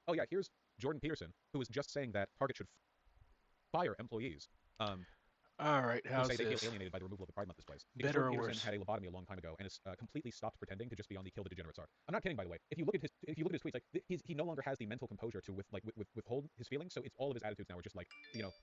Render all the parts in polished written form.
Oh yeah, here's Jordan Peterson, who was just saying that Target should fire employees. All right, Who how's say they feel this? alienated by the removal of the Pride Month displays. Because Better Jordan or Peterson worse? had a lobotomy a long time ago and has completely stopped pretending to just be on the kill the degenerates art. I'm not kidding, by the way. If you look at his tweets, like he no longer has the mental composure to withhold his feelings. So it's all of his attitudes now are just like,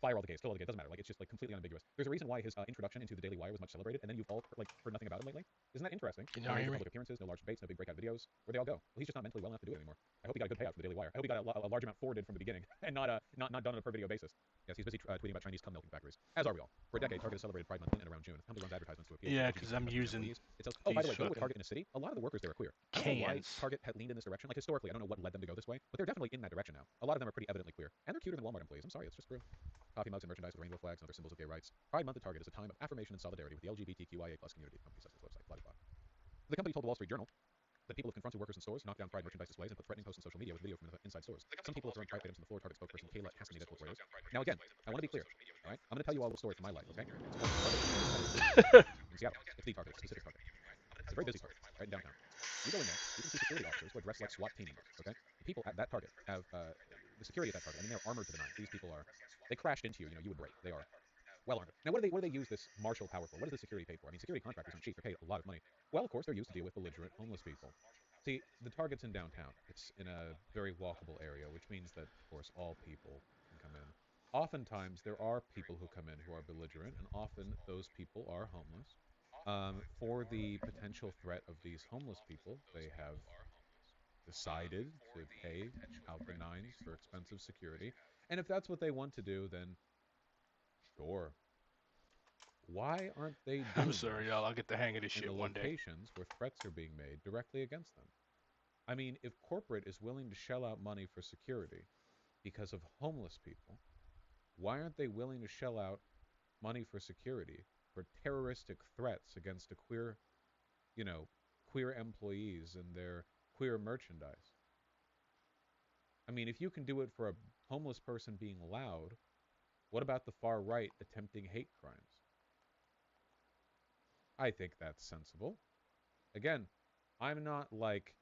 fire all the gays, kill all the gays, doesn't matter. Like it's just like completely unambiguous. There's a reason why his introduction into the Daily Wire was much celebrated, and then you've all like heard nothing about him lately. Isn't that interesting? Can No y'all hear major me? public appearances, no large debates, no big breakout videos. Where'd they all go? Well, he's just not mentally well enough to do it anymore. I hope he got a good payout for the Daily Wire. I hope he got a large amount forwarded from the beginning and not done on a per video basis. Yes, he's busy tweeting about Chinese cum milking factories. As are we all. For a decade, Target has celebrated Pride Month in and around June. The company runs advertisements to appeal to Yeah, because LGBTQ I'm customers and using employees. It sells. Oh, by these the way, go to a fucking Target in a city. A lot of the workers there are queer. I don't know why cans. Target had leaned in this direction. Like historically, I don't know what led them to go this way, but they're definitely in that direction now. A lot of them are pretty evidently queer, and they're cuter than Walmart employees. I'm sorry, it's just true. Coffee mugs and merchandise with rainbow flags and other symbols of gay rights. Pride Month at Target is a time of affirmation and solidarity with the LGBTQIA+ community. The company says on its website. Blah blah blah. The company told the Wall Street Journal that people have confronted workers in stores, knocked down Pride merchandise displays, and put threatening posts on social media with video from inside stores. Some people have thrown Pride items on the floor. Target spokesperson Kayla Castaneda told Reuters. Now again, I want to be clear. All right, I'm going to tell you all the story from my life. Okay, it's called Target in Seattle. It's the Target, it's a specific Target. It's a very busy Target, right in downtown. You go in there, you can see security officers who are dressed like SWAT team members. Okay, the people at that Target have the security at that Target. I mean, they're armored to the nines. These people are. They crashed into you. You would break. They are well armed. Now, what do they use this martial power for? What is the security paid for? I mean, security contractors aren't cheap. They're paid a lot of money. Well, of course, they're used to deal with belligerent homeless people. See, the Target's in downtown. It's in a very walkable area, which means that, of course, all people can come in. Oftentimes, there are people who come in who are belligerent, and often those people are homeless. For the potential threat of these homeless people, they have decided to pay out the nines for expensive security. And if that's what they want to do, then sure, why aren't they I'm doing sorry, y'all. this I'll get the hang of this in the shit one day. locations where threats are being made directly against them? I mean, if corporate is willing to shell out money for security because of homeless people, why aren't they willing to shell out money for security for terroristic threats against a you know, queer employees and their queer merchandise? I mean, if you can do it for a homeless person being loud, what about the far right attempting hate crimes? I think that's sensible. Again, I'm not like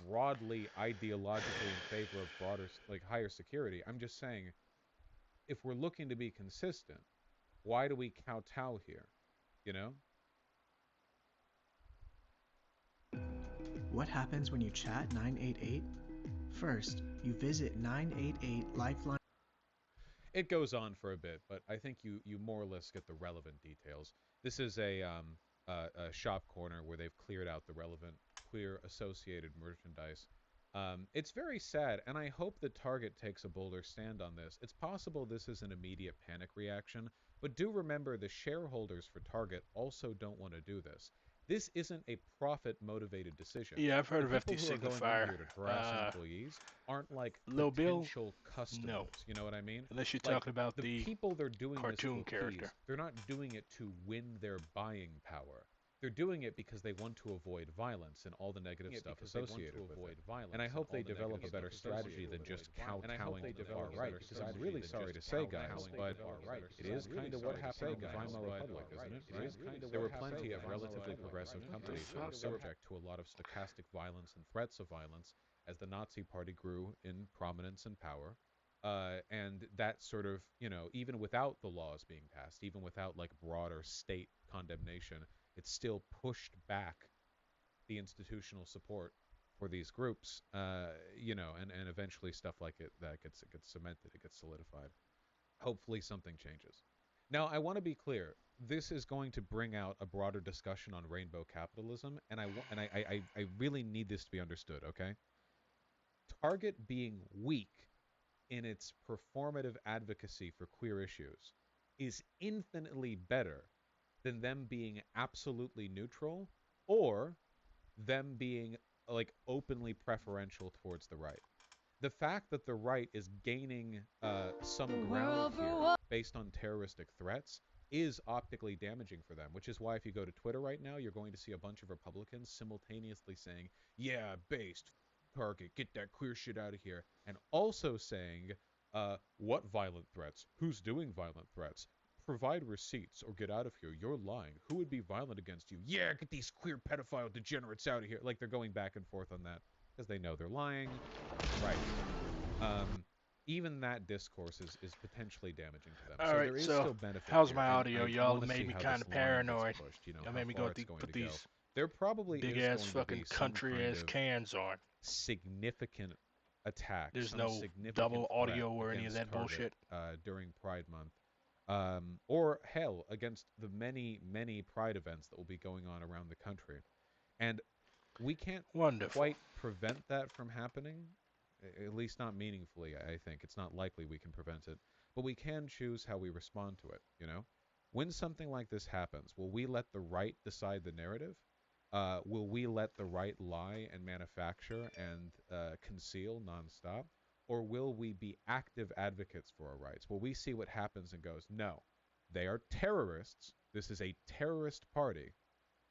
broadly ideologically in favor of broader, like higher security. I'm just saying if we're looking to be consistent, why do we kowtow here? You know? What happens when you chat 988? First, you visit 988 Lifeline. It goes on for a bit, but I think you more or less get the relevant details. This is a shop corner where they've cleared out the relevant queer associated merchandise. It's very sad, and I hope that Target takes a bolder stand on this. It's possible this is an immediate panic reaction, but do remember the shareholders for Target also don't want to do this. This isn't a profit motivated decision. Yeah, I've heard The of people FD who are going in Signifier. here to harass employees aren't like Lil Bill? potential No. customers. You know what I mean? Unless you're Like talking about the the people they're doing this to cartoon character. appease, they're not doing it to win their buying power. They're doing it because they want to avoid violence and all the negative stuff associated with it. And I hope they develop a better strategy than just kowtowing to the far right, because I'm really sorry to say, guys, but it is kind of what happened in the Weimar Republic, isn't it? Right? There were plenty of relatively progressive companies that were subject to a lot of stochastic violence and threats of violence as the Nazi Party grew in prominence and power. And that sort of, even without the laws being passed, even without like broader state condemnation, it still pushed back the institutional support for these groups, and eventually stuff like it gets cemented, it gets solidified. Hopefully something changes. Now, I want to be clear. This is going to bring out a broader discussion on rainbow capitalism, and I really need this to be understood. Okay, Target being weak in its performative advocacy for queer issues is infinitely better than them being absolutely neutral or them being like openly preferential towards the right. The fact that the right is gaining some ground here based on terroristic threats is optically damaging for them, which is why if you go to Twitter right now, you're going to see a bunch of Republicans simultaneously saying, yeah, based, Target, get that queer shit out of here, and also saying, what violent threats? Who's doing violent threats? Provide receipts or get out of here. You're lying. Who would be violent against you? Yeah, get these queer pedophile degenerates out of here. Like they're going back and forth on that. because they know they're lying. Right. Even that discourse is potentially damaging to them. All So right, there is so still benefit how's here, my and audio? I Y'all want to made see me how kind this of line gets paranoid. pushed, Y'all how made me far it's going put to go. these There probably big is ass going to fucking be some country kind ass of cans on. significant attack, There's some no significant double threat audio or any of against that Target bullshit. during Pride Month, or hell, against the many, many Pride events that will be going on around the country. And we can't Wonderful. quite prevent that from happening, at least not meaningfully, I think. It's not likely we can prevent it. But we can choose how we respond to it, When something like this happens, will we let the right decide the narrative? Will we let the right lie and manufacture and conceal nonstop? Or will we be active advocates for our rights? Will we see what happens and goes, no, they are terrorists. This is a terrorist party,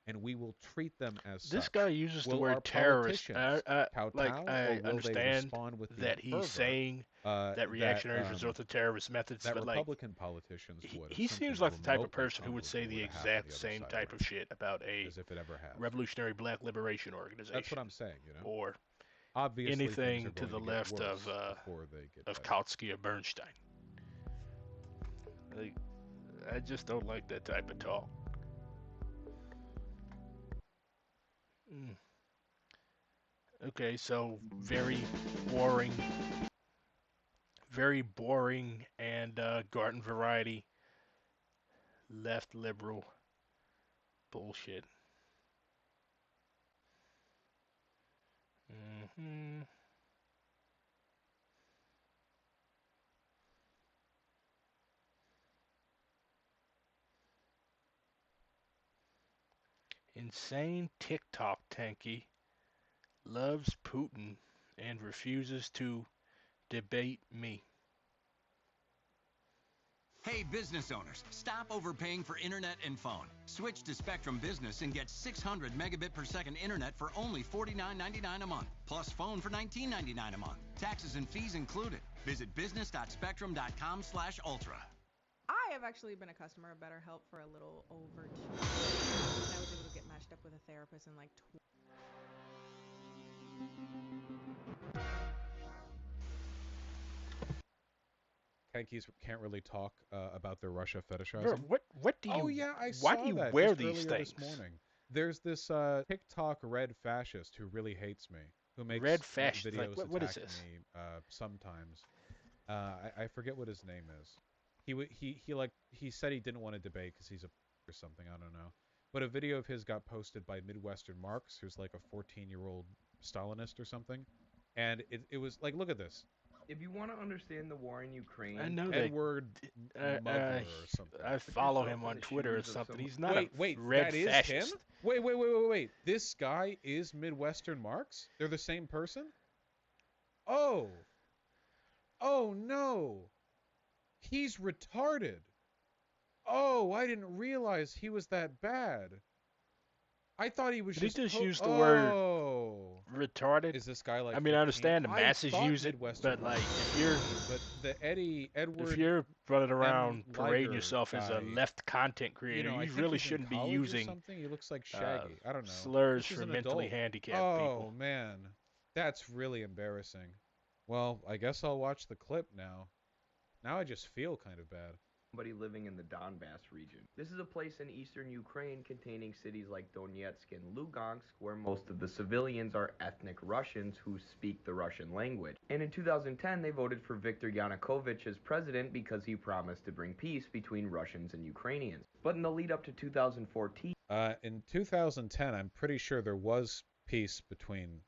and we will treat them as This such. guy uses the Will our word terrorist. politicians kowtow, or I will they understand respond with the that he's fervor saying that that reactionaries resort to terrorist methods, that but like Republican politicians would if he something seems like the type of remotely person who would say comparable the were to happen on exact the other same side type of of it, shit about a as if it ever has. revolutionary black liberation organization. That's what I'm saying, Or Obviously, things are anything to going the to get left worse before they get better. Kautsky or Bernstein. Like, I just don't like that type of talk. Okay, so very boring and garden variety left liberal bullshit. Insane TikTok tanky loves Putin and refuses to debate me. Hey, business owners, stop overpaying for internet and phone. Switch to Spectrum Business and get 600 megabit per second internet for only $49.99 a month, plus phone for $19.99 a month. Taxes and fees included. Visit business.spectrum.com/ultra. I have actually been a customer of BetterHelp for a little over 2 years. I was able to get matched up with a therapist in like Kankies can't really talk about their Russia fetishizing. Bro, what do you? Oh yeah, I why saw do you that wear just these earlier things? this morning. There's this TikTok red fascist who really hates me, who makes red fascist. videos Like, what is attacking this? me sometimes. I forget what his name is. He said he didn't want to debate because he's a or something. I don't know. But a video of his got posted by Midwestern Marks, who's like a 14-year-old Stalinist or something. And it was like, look at this. If you want to understand the war in Ukraine, I know Edward Mugler or something. I follow him on Twitter or something. He's not a red that is fascist. him? Wait. This guy is Midwestern Marks? They're the same person? Oh no. He's retarded. Oh, I didn't realize he was that bad. I thought he was Did just... he just use the word retarded? Is this guy like... I mean, 15? I understand the masses use it, Midwestern but like, Marks if you're... But the Edward... If you're running around parading Liger yourself as a guy, left content creator, I you think really he's in shouldn't be college using or something. He looks like Shaggy. I don't know. Slurs This is for an mentally adult. handicapped people. Oh, man. That's really embarrassing. Well, I guess I'll watch the clip now. Now I just feel kind of bad. Somebody living in the Donbass region. This is a place in eastern Ukraine containing cities like Donetsk and Lugansk, where most of the civilians are ethnic Russians who speak the Russian language. And in 2010, they voted for Viktor Yanukovych as president because he promised to bring peace between Russians and Ukrainians. But in the lead up to 2014... in 2010, I'm pretty sure there was peace between...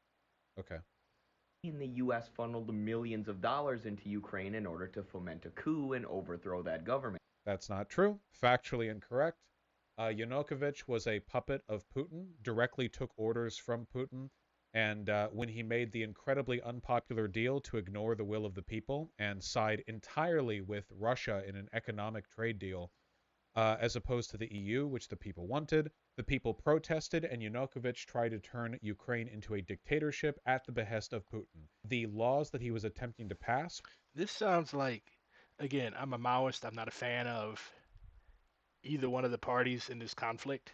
Okay. The U.S. funneled millions of dollars into Ukraine in order to foment a coup and overthrow that government. That's not true. Factually incorrect. Yanukovych was a puppet of Putin, directly took orders from Putin, and when he made the incredibly unpopular deal to ignore the will of the people and side entirely with Russia in an economic trade deal, as opposed to the EU, which the people wanted. The people protested, and Yanukovych tried to turn Ukraine into a dictatorship at the behest of Putin. The laws that he was attempting to pass... This sounds like, again, I'm a Maoist. I'm not a fan of either one of the parties in this conflict.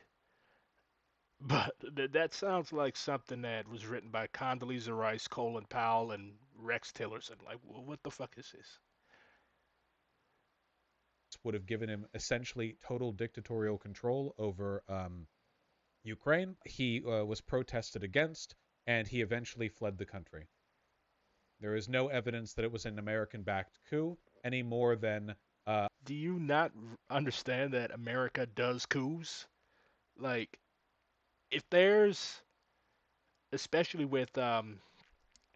But that sounds like something that was written by Condoleezza Rice, Colin Powell, and Rex Tillerson. Like, what the fuck is this? Would have given him essentially total dictatorial control over Ukraine. He was protested against, and he eventually fled the country. There is no evidence that it was an American-backed coup any more than... Do you not understand that America does coups? Like, if there's, especially with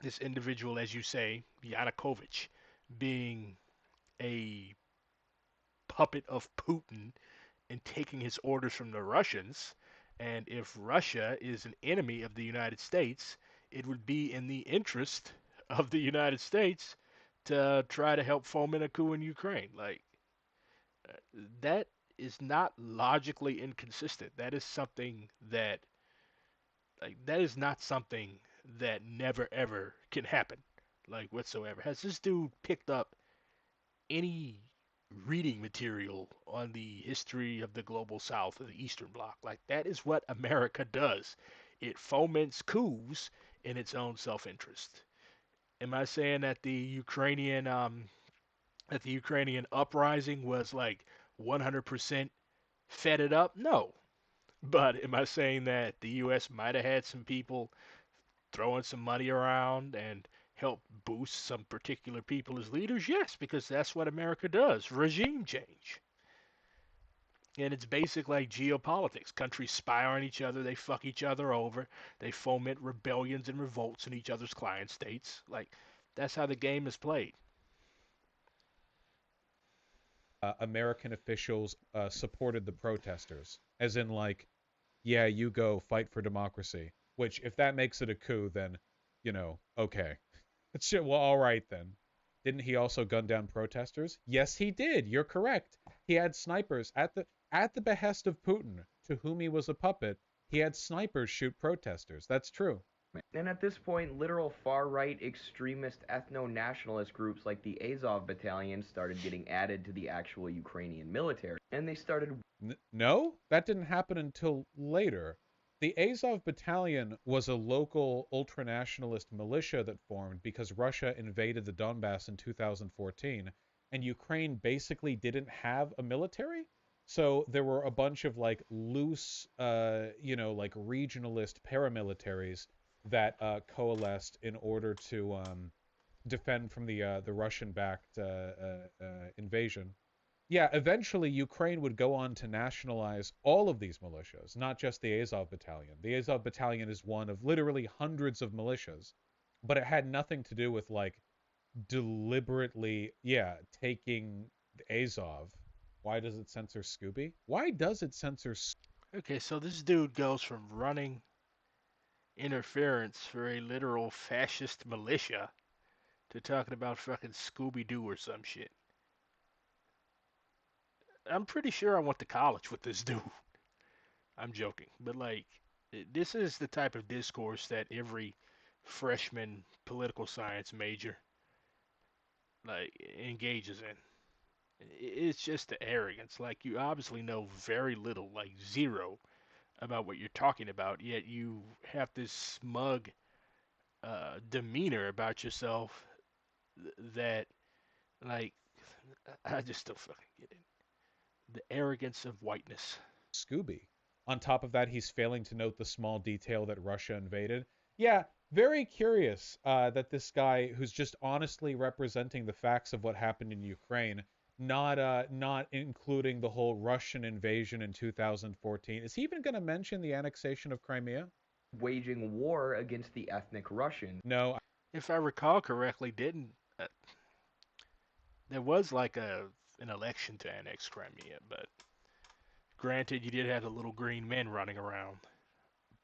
this individual, as you say, Yanukovych, being a puppet of Putin and taking his orders from the Russians, and if Russia is an enemy of the United States, it would be in the interest of the United States to try to help foment a coup in Ukraine. Like, that is not logically inconsistent. That is something that, like, that is not something that never ever can happen, like, whatsoever. Has this dude picked up any reading material on the history of the global south or the Eastern Bloc? Like, that is what America does. It foments coups in its own self-interest. Am I saying that the Ukrainian uprising was like 100% fed it up? No. But am I saying that the U.S. might have had some people throwing some money around and help boost some particular people as leaders? Yes, because that's what America does. Regime change. And it's basic like geopolitics. Countries spy on each other, they fuck each other over, they foment rebellions and revolts in each other's client states. Like, that's how the game is played. American officials supported the protesters, as in, like, yeah, you go fight for democracy. Which, if that makes it a coup, then, you know, okay. Well, all right then. Didn't he also gun down protesters? Yes, he did. You're correct. He had snipers at the behest of Putin, to whom he was a puppet. He had snipers shoot protesters. That's true. And at this point, literal far-right extremist ethno-nationalist groups like the Azov Battalion started getting added to the actual Ukrainian military. And they started... No, that didn't happen until later. The Azov Battalion was a local ultranationalist militia that formed because Russia invaded the Donbass in 2014, and Ukraine basically didn't have a military. So there were a bunch of, like, loose, like regionalist paramilitaries that coalesced in order to defend from the Russian-backed invasion. Yeah, eventually Ukraine would go on to nationalize all of these militias, not just the Azov Battalion. The Azov Battalion is one of literally hundreds of militias, but it had nothing to do with, like, deliberately, taking Azov. Why does it censor Scooby? Why does it censor Okay, so this dude goes from running interference for a literal fascist militia to talking about fucking Scooby-Doo or some shit. I'm pretty sure I went to college with this dude. I'm joking. But, like, this is the type of discourse that every freshman political science major, like, engages in. It's just the arrogance. Like, you obviously know very little, like zero, about what you're talking about, yet you have this smug demeanor about yourself that, like, I just don't fucking get it. The arrogance of whiteness. Scooby? On top of that, he's failing to note the small detail that Russia invaded. Yeah, very curious that this guy, who's just honestly representing the facts of what happened in Ukraine, not including the whole Russian invasion in 2014. Is he even going to mention the annexation of Crimea? waging war against the ethnic Russians. No. If I recall correctly, didn't there was like an election to annex Crimea, but granted, you did have the little green men running around.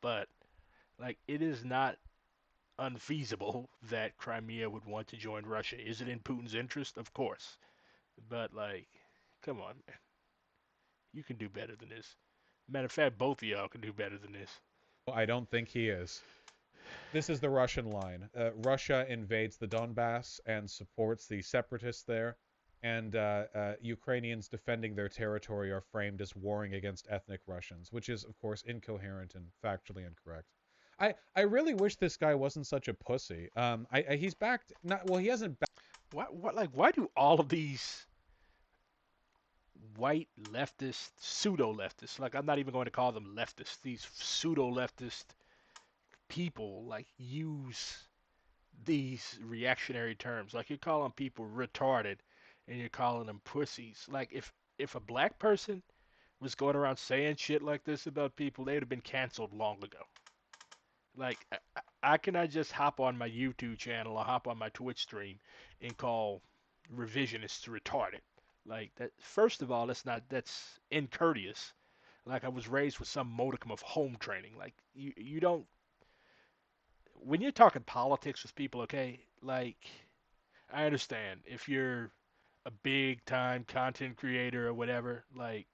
But, like, it is not unfeasible that Crimea would want to join Russia. Is it in Putin's interest? Of course. But, like, come on, man. You can do better than this. Matter of fact, both of y'all can do better than this. I don't think he is. This is the Russian line. Russia invades the Donbass and supports the separatists there. and Ukrainians defending their territory are framed as warring against ethnic Russians, which is, of course, incoherent and factually incorrect. I really wish this guy wasn't such a pussy. He's backed. Not well. He hasn't. Why do all of these white leftist, pseudo leftists, like I'm not even going to call them leftists, these pseudo leftist people like use these reactionary terms? Like you're calling people retarded and you're calling them pussies. Like if a black person was going around saying shit like this about people, they would have been canceled long ago. Like I cannot just hop on my YouTube channel or hop on my Twitch stream and call revisionists retarded. Like that. First of all, that's incourteous. Like I was raised with some modicum of home training. Like you don't, when you're talking politics with people, okay? Like I understand if you're a big time content creator or whatever, like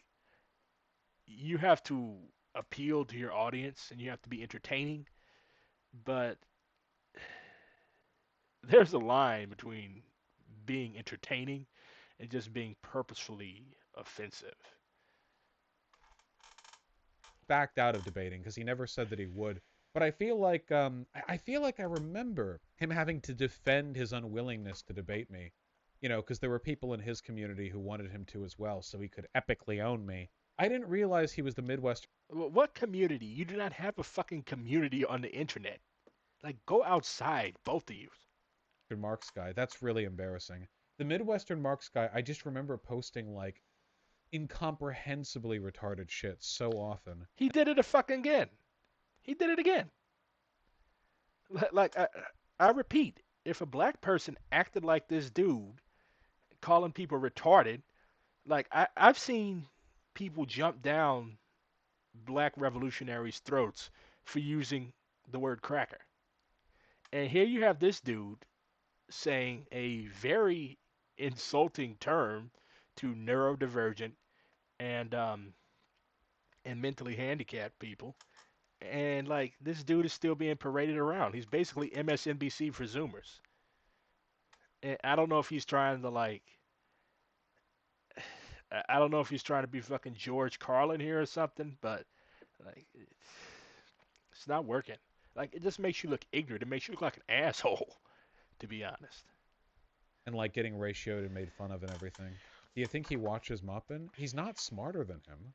you have to appeal to your audience and you have to be entertaining, but there's a line between being entertaining and just being purposefully offensive. Backed out of debating because he never said that he would. But I feel like I remember him having to defend his unwillingness to debate me, because there were people in his community who wanted him to as well, so he could epically own me. I didn't realize he was the Midwestern. What community? You do not have a fucking community on the internet. Like, go outside, both of you. Marx guy. That's really embarrassing. The Midwestern Marx guy, I just remember posting like incomprehensibly retarded shit so often. He did it a fucking again. He did it again. Like I repeat, if a black person acted like this dude, calling people retarded, like I've seen people jump down black revolutionaries' throats for using the word cracker. And here you have this dude saying a very insulting term to neurodivergent and mentally handicapped people. And like this dude is still being paraded around. He's basically MSNBC for Zoomers. And I don't know if he's trying to like I don't know if he's trying to be fucking George Carlin here or something, but like it's not working. Like it just makes you look ignorant. It makes you look like an asshole, to be honest. And like getting ratioed and made fun of and everything. Do you think he watches Muppin? He's not smarter than him.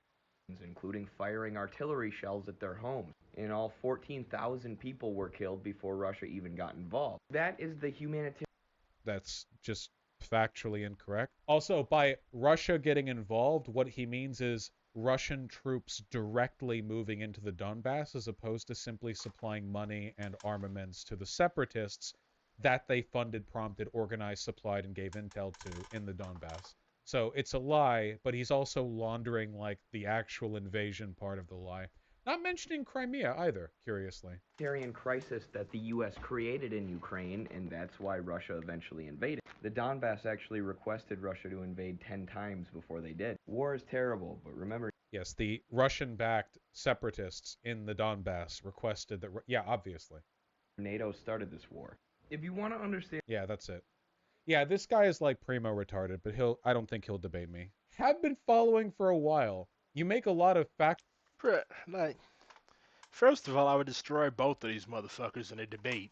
Including firing artillery shells at their homes. In all, 14,000 people were killed before Russia even got involved. That is the humanitarian. That's just factually incorrect. Also, by Russia getting involved, what he means is Russian troops directly moving into the Donbass as opposed to simply supplying money and armaments to the separatists that they funded, prompted, organized, supplied, and gave intel to in the Donbass. So it's a lie, but he's also laundering like the actual invasion part of the lie. Not mentioning Crimea either, curiously. Humanitarian crisis that the U.S. created in Ukraine, and that's why Russia eventually invaded. The Donbass actually requested Russia to invade 10 times before they did. War is terrible, but remember... Yes, the Russian-backed separatists in the Donbass requested that... Yeah, obviously. NATO started this war. If you want to understand... Yeah, that's it. Yeah, this guy is like primo retarded, but I don't think he'll debate me. Have been following for a while. You make a lot of fact... Like, first of all, I would destroy both of these motherfuckers in a debate.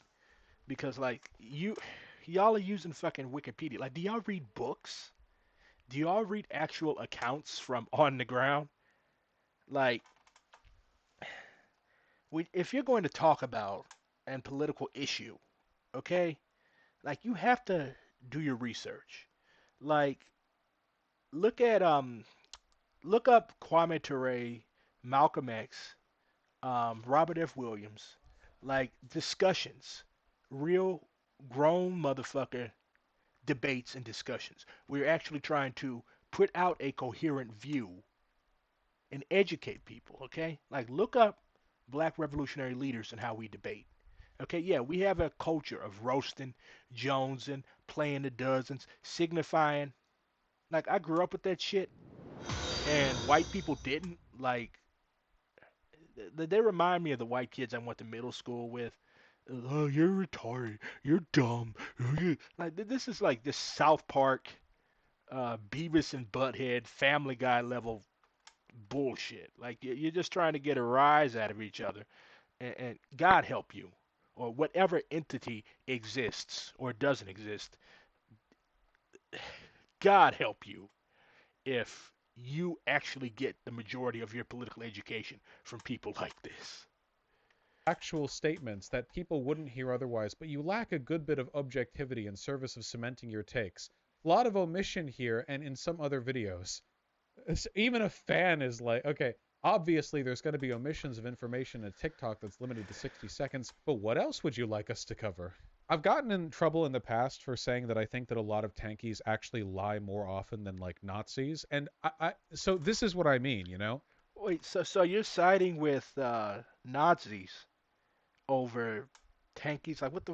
Because, like, y'all are using fucking Wikipedia. Like, do y'all read books? Do y'all read actual accounts from on the ground? Like, if you're going to talk about a political issue, okay? Like, you have to do your research. Like, look up Kwame Ture, Malcolm X, Robert F. Williams, like discussions, real grown motherfucker debates and discussions. We're actually trying to put out a coherent view and educate people, okay? Like look up black revolutionary leaders and how we debate. Okay, yeah, we have a culture of roasting, jonesing, playing the dozens, signifying. Like I grew up with that shit and white people didn't. Like they remind me of the white kids I went to middle school with. Oh, you're retarded. You're dumb. Like this is like this South Park Beavis and Butthead, Family Guy level bullshit. Like you're just trying to get a rise out of each other, and God help you, or whatever entity exists or doesn't exist. God help you if you actually get the majority of your political education from people like this. Actual statements that people wouldn't hear otherwise, but you lack a good bit of objectivity in service of cementing your takes. A lot of omission here and in some other videos. Even a fan is like, okay, obviously there's going to be omissions of information in TikTok that's limited to 60 seconds, but what else would you like us to cover? I've gotten in trouble in the past for saying that I think that a lot of tankies actually lie more often than like Nazis, and so this is what I mean, you know? Wait, so you're siding with Nazis over tankies? Like what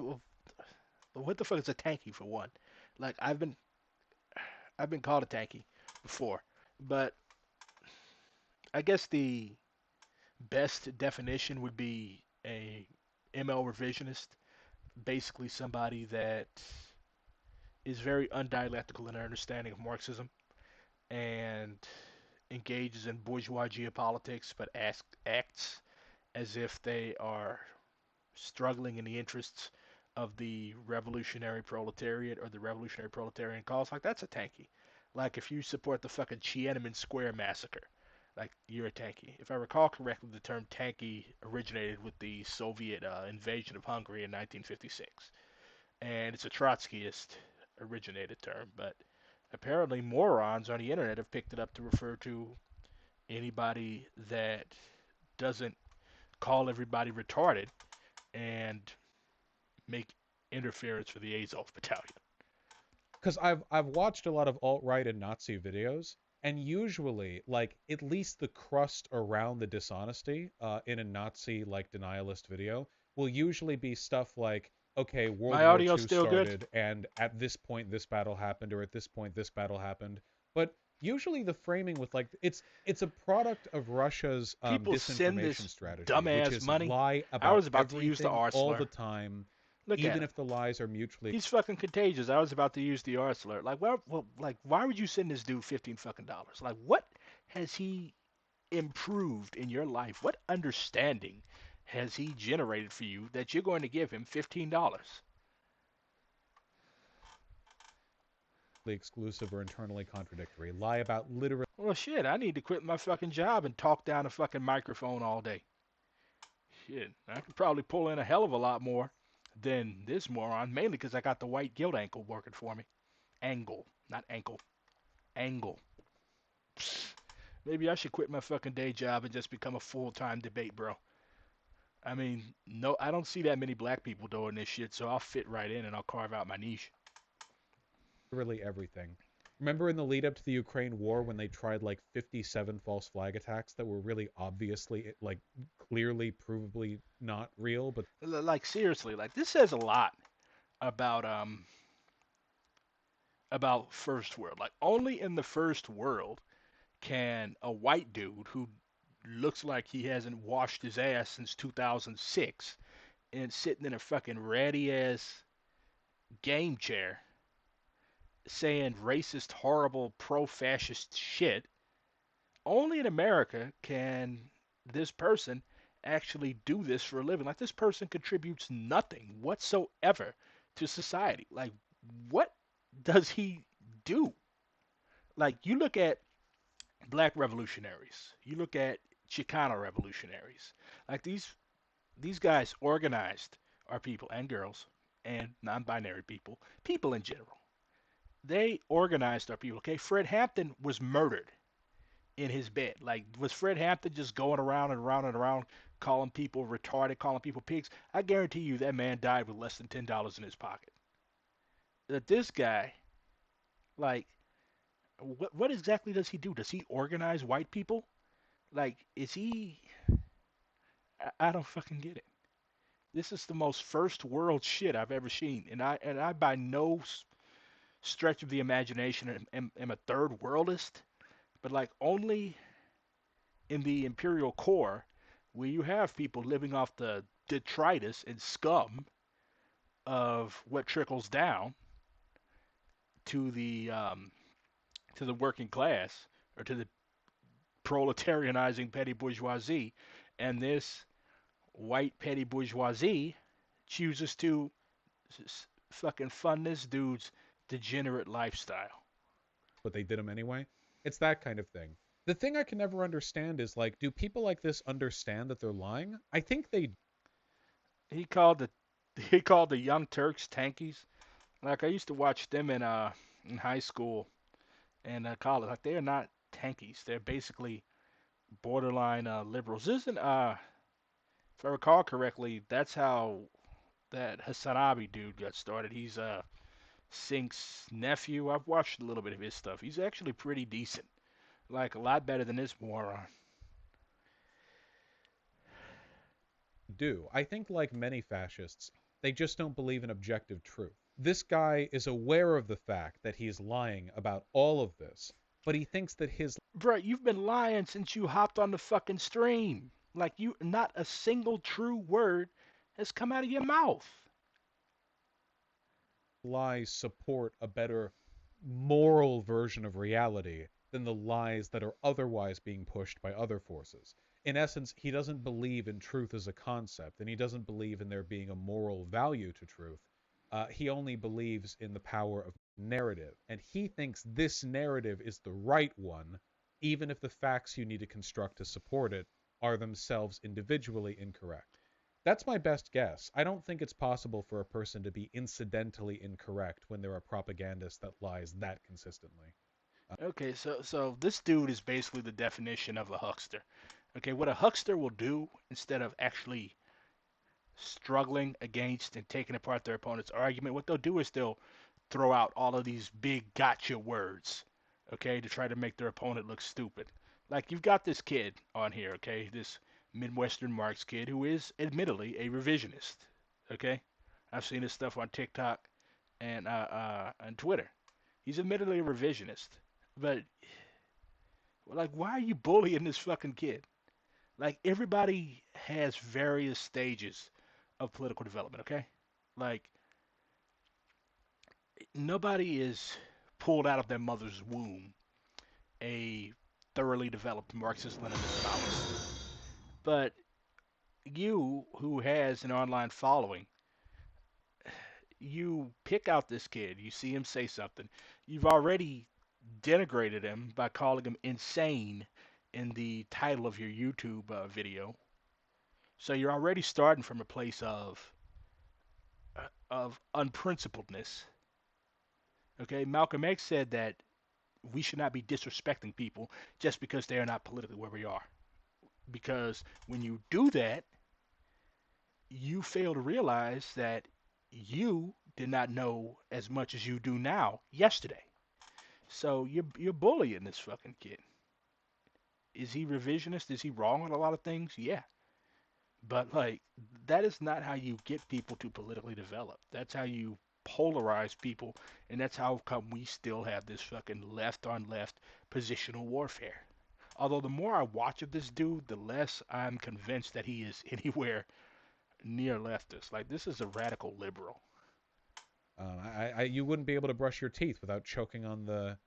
the fuck is a tanky for one? Like I've been called a tanky before, but I guess the best definition would be a ML revisionist, basically somebody that is very undialectical in their understanding of Marxism and engages in bourgeois geopolitics, but acts as if they are struggling in the interests of the revolutionary proletariat or the revolutionary proletarian cause. Like, that's a tanky. Like, if you support the fucking Tiananmen Square massacre, like, you're a tanky. If I recall correctly, the term tanky originated with the Soviet invasion of Hungary in 1956. And it's a Trotskyist originated term, but apparently morons on the internet have picked it up to refer to anybody that doesn't call everybody retarded and make interference for the Azov Battalion. Because I've watched a lot of alt-right and Nazi videos, and usually, like, at least the crust around the dishonesty in a Nazi, like, denialist video will usually be stuff like, okay, World My War audio's II still good? started, and at this point this battle happened, or at this point this battle happened. But usually the framing with, like, it's a product of Russia's People send disinformation this strategy, which dumbass is money. lie I about was about to use the everything R all slur. the time, Look at even him. if the lies are mutually He's fucking contagious. I was about to use the R slur. Like, why would you send this dude $15 fucking dollars? Like, what has he improved in your life? What understanding has he generated for you that you're going to give him $15? exclusive or internally contradictory. Lie about literally Well, shit, I need to quit my fucking job and talk down a fucking microphone all day. Shit, I could probably pull in a hell of a lot more than this moron, mainly because I got the white guilt ankle working for me. Angle, not ankle. Angle. Psst. Maybe I should quit my fucking day job and just become a full-time debate bro. I mean, no, I don't see that many black people doing this shit, so I'll fit right in and I'll carve out my niche. everything. Remember in the lead up to the Ukraine war when they tried like 57 false flag attacks that were really obviously, like, clearly, provably not real, but Like, seriously, like, this says a lot about first world. Like, only in the first world can a white dude who looks like he hasn't washed his ass since 2006 and sitting in a fucking ratty ass game chair saying racist, horrible, pro-fascist shit. Only in America can this person actually do this for a living. Like, this person contributes nothing whatsoever to society. Like, what does he do? Like, you look at black revolutionaries, you look at Chicano revolutionaries. Like, these guys organized our people and girls and non-binary people in general. They organized our people. Okay, Fred Hampton was murdered in his bed. Like, was Fred Hampton just going around and around and around calling people retarded, calling people pigs? I guarantee you that man died with less than $10 in his pocket. That this guy, like, what exactly does he do? Does he organize white people? Like, is he? I don't fucking get it. This is the most first world shit I've ever seen, and I by no stretch of the imagination am a third worldist, but like only in the imperial core, where you have people living off the detritus and scum of what trickles down to the to the working class or to the proletarianizing petty bourgeoisie, and this white petty bourgeoisie chooses to fucking fund this dude's degenerate lifestyle. But they did them anyway. It's that kind of thing. The thing I can never understand is, like, do people like this understand that they're lying? I think they. He called the Young Turks tankies. Like, I used to watch them in high school and college. Like, they are not tankies. They're basically borderline liberals. Isn't if I recall correctly, that's how that Hassanabi dude got started. He's Sink's nephew. I've watched a little bit of his stuff. He's actually pretty decent. Like, a lot better than this moron. Do. I think, like many fascists, they just don't believe in objective truth. This guy is aware of the fact that he's lying about all of this, but he thinks that his. Bro, you've been lying since you hopped on the fucking stream. Like, not a single true word has come out of your mouth. Lies support a better moral version of reality than the lies that are otherwise being pushed by other forces. In essence, he doesn't believe in truth as a concept, and he doesn't believe in there being a moral value to truth. He only believes in the power of narrative, and he thinks this narrative is the right one, even if the facts you need to construct to support it are themselves individually incorrect. That's my best guess. I don't think it's possible for a person to be incidentally incorrect when there are propagandists that lies that consistently. Okay, so this dude is basically the definition of a huckster. Okay, what a huckster will do instead of actually struggling against and taking apart their opponent's argument, what they'll do is they'll throw out all of these big gotcha words, okay, to try to make their opponent look stupid. Like, you've got this kid on here, okay, this Midwestern Marx kid who is admittedly a revisionist, okay? I've seen his stuff on TikTok and on Twitter. He's admittedly a revisionist, but like, why are you bullying this fucking kid? Like, everybody has various stages of political development, okay? Like, nobody is pulled out of their mother's womb a thoroughly developed Marxist-Leninist Maoist. But you, who has an online following, you pick out this kid, you see him say something, you've already denigrated him by calling him insane in the title of your YouTube video. So you're already starting from a place of unprincipledness. Okay, Malcolm X said that we should not be disrespecting people just because they are not politically where we are. Because when you do that, you fail to realize that you did not know as much as you do now yesterday. So you're bullying this fucking kid. Is he revisionist? Is he wrong on a lot of things? Yeah. But like, that is not how you get people to politically develop. That's how you polarize people, and that's how come we still have this fucking left on left positional warfare. Although the more I watch of this dude, the less I'm convinced that he is anywhere near leftist. Like, this is a radical liberal. You wouldn't be able to brush your teeth without choking on the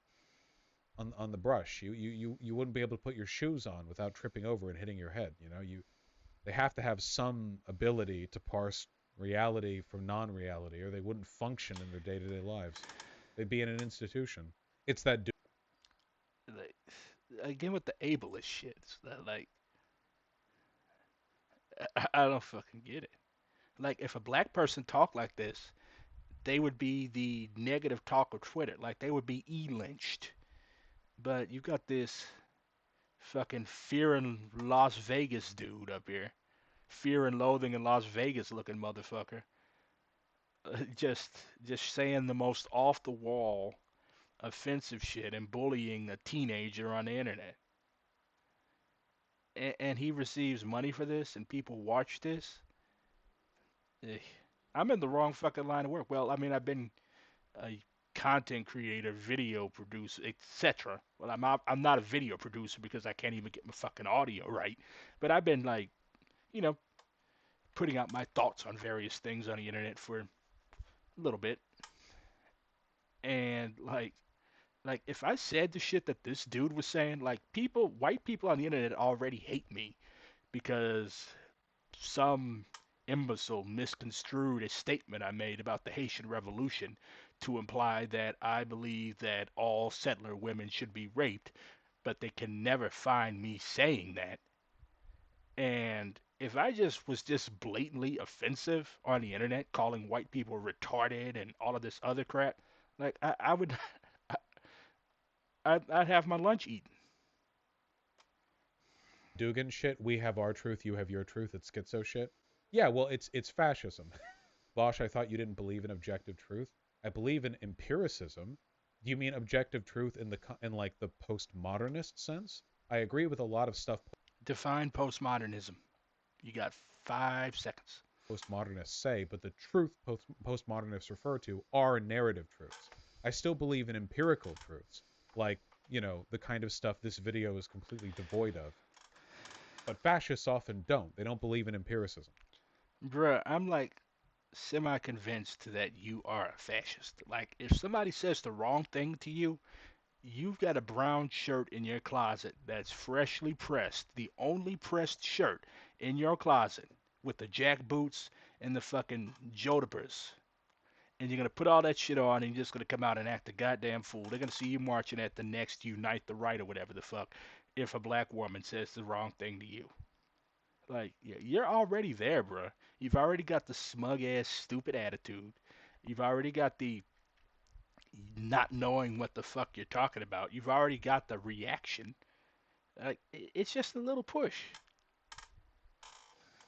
brush. You wouldn't be able to put your shoes on without tripping over and hitting your head. You know, they have to have some ability to parse reality from non-reality, or they wouldn't function in their day-to-day lives. They'd be in an institution. It's that. Like, again with the ableist shit. Like, I don't fucking get it. Like, if a black person talked like this, they would be the negative talk of Twitter. Like, they would be lynched. But you got this fucking fear in Las Vegas dude up here. Fear and loathing in Las Vegas looking motherfucker. Just saying the most off the wall offensive shit and bullying a teenager on the internet. And he receives money for this and people watch this. I'm in the wrong fucking line of work. Well, I mean, I've been a content creator, video producer, etc. Well, I'm not a video producer because I can't even get my fucking audio right. But I've been, like, you know, putting out my thoughts on various things on the internet for a little bit. And like, Like, if I said the shit that this dude was saying, like, white people on the internet already hate me because some imbecile misconstrued a statement I made about the Haitian Revolution to imply that I believe that all settler women should be raped, but they can never find me saying that. And if I was just blatantly offensive on the internet, calling white people retarded and all of this other crap, like I would, I'd have my lunch eaten. Dugan shit, we have our truth, you have your truth, it's schizo shit. Yeah, well, it's fascism. VAUSH, I thought you didn't believe in objective truth. I believe in empiricism. Do you mean objective truth in like the postmodernist sense? I agree with a lot of stuff Define postmodernism. You got 5 seconds. postmodernists say, but the truth postmodernists refer to are narrative truths. I still believe in empirical truths, like, the kind of stuff this video is completely devoid of. But fascists often don't. They don't believe in empiricism. Bruh, I'm like semi convinced that you are a fascist. Like, if somebody says the wrong thing to you, you've got a brown shirt in your closet that's freshly pressed, the only pressed shirt in your closet with the jack boots and the fucking jodhpurs. And you're gonna put all that shit on and you're just gonna come out and act a goddamn fool. They're gonna see you marching at the next Unite the Right or whatever the fuck if a black woman says the wrong thing to you. Like, you're already there, bruh. You've already got the smug ass, stupid attitude. You've already got the not knowing what the fuck you're talking about. You've already got the reaction. It's just a little push.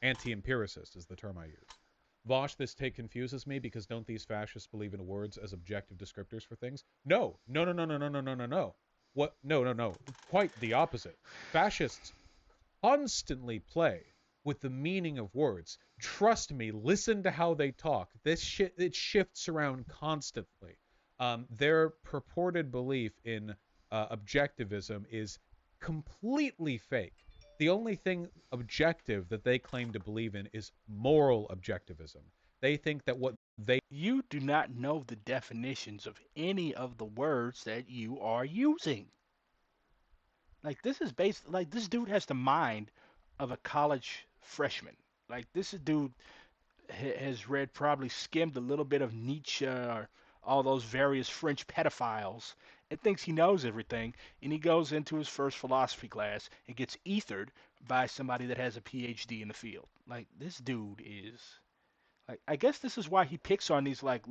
Anti-empiricist is the term I use. VAUSH, this take confuses me because don't these fascists believe in words as objective descriptors for things? No. No, no, no, no, no, no, no, no, no. What? No, no, no. Quite the opposite. Fascists constantly play with the meaning of words. Trust me, listen to how they talk. This shit, it shifts around constantly. Their purported belief in objectivism is completely fake. The only thing objective that they claim to believe in is moral objectivism. They think that what they You do not know the definitions of any of the words that you are using. Like, this is based, like, this dude has the mind of a college freshman. Like, this dude has read, probably skimmed a little bit of Nietzsche or all those various French pedophiles and thinks he knows everything. And he goes into his first philosophy class and gets ethered by somebody that has a PhD in the field. Like, this dude is, like, I guess this is why he picks on these, like,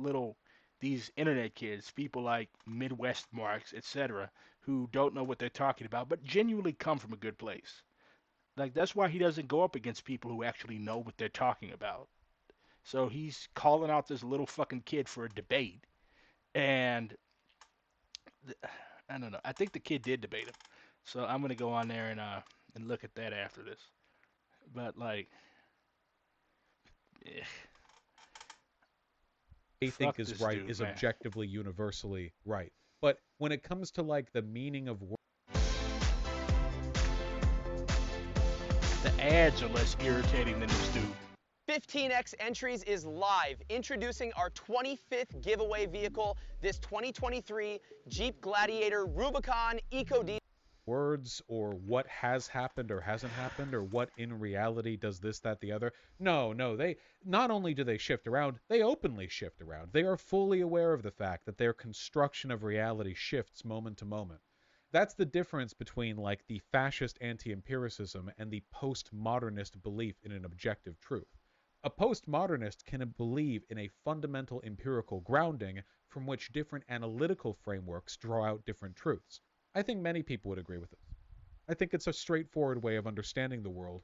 these internet kids, people like Midwest Marks, etc., who don't know what they're talking about, but genuinely come from a good place. Like, that's why he doesn't go up against people who actually know what they're talking about. So he's calling out this little fucking kid for a debate. And I don't know. I think the kid did debate him. So I'm gonna go on there and look at that after this. But like, eh, think fuck is this right dude, is man. objectively universally right. But when it comes to like the meaning of words, The ads are less irritating than this dude. 15x Entries is live, introducing our 25th giveaway vehicle, this 2023 Jeep Gladiator Rubicon EcoDeal. words or what has happened or hasn't happened or what in reality does this, that, the other. No, they not only do they shift around, they openly shift around. They are fully aware of the fact that their construction of reality shifts moment to moment. That's the difference between like the fascist anti-empiricism and the postmodernist belief in an objective truth. A postmodernist can believe in a fundamental empirical grounding from which different analytical frameworks draw out different truths. I think many people would agree with this. I think it's a straightforward way of understanding the world.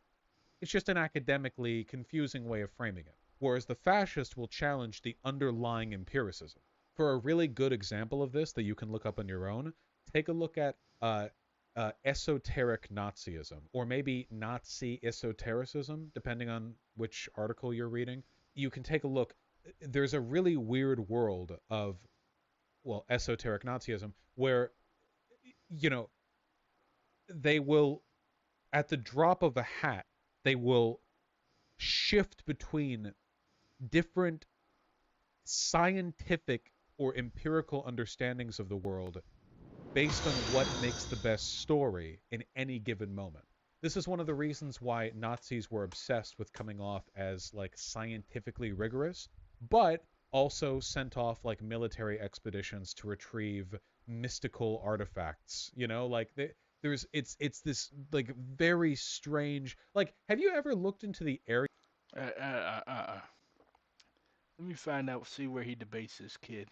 It's just an academically confusing way of framing it. Whereas the fascist will challenge the underlying empiricism. For a really good example of this that you can look up on your own, take a look at esoteric Nazism, or maybe Nazi esotericism, depending on which article you're reading. You can take a look. There's a really weird world of, well, esoteric Nazism, where they will, at the drop of a hat, they will shift between different scientific or empirical understandings of the world based on what makes the best story in any given moment. This is one of the reasons why Nazis were obsessed with coming off as like scientifically rigorous, but also sent off like military expeditions to retrieve mystical artifacts. You know, like it's this like very strange. Like, have you ever looked into the area? Let me find out, see where he debates this kid.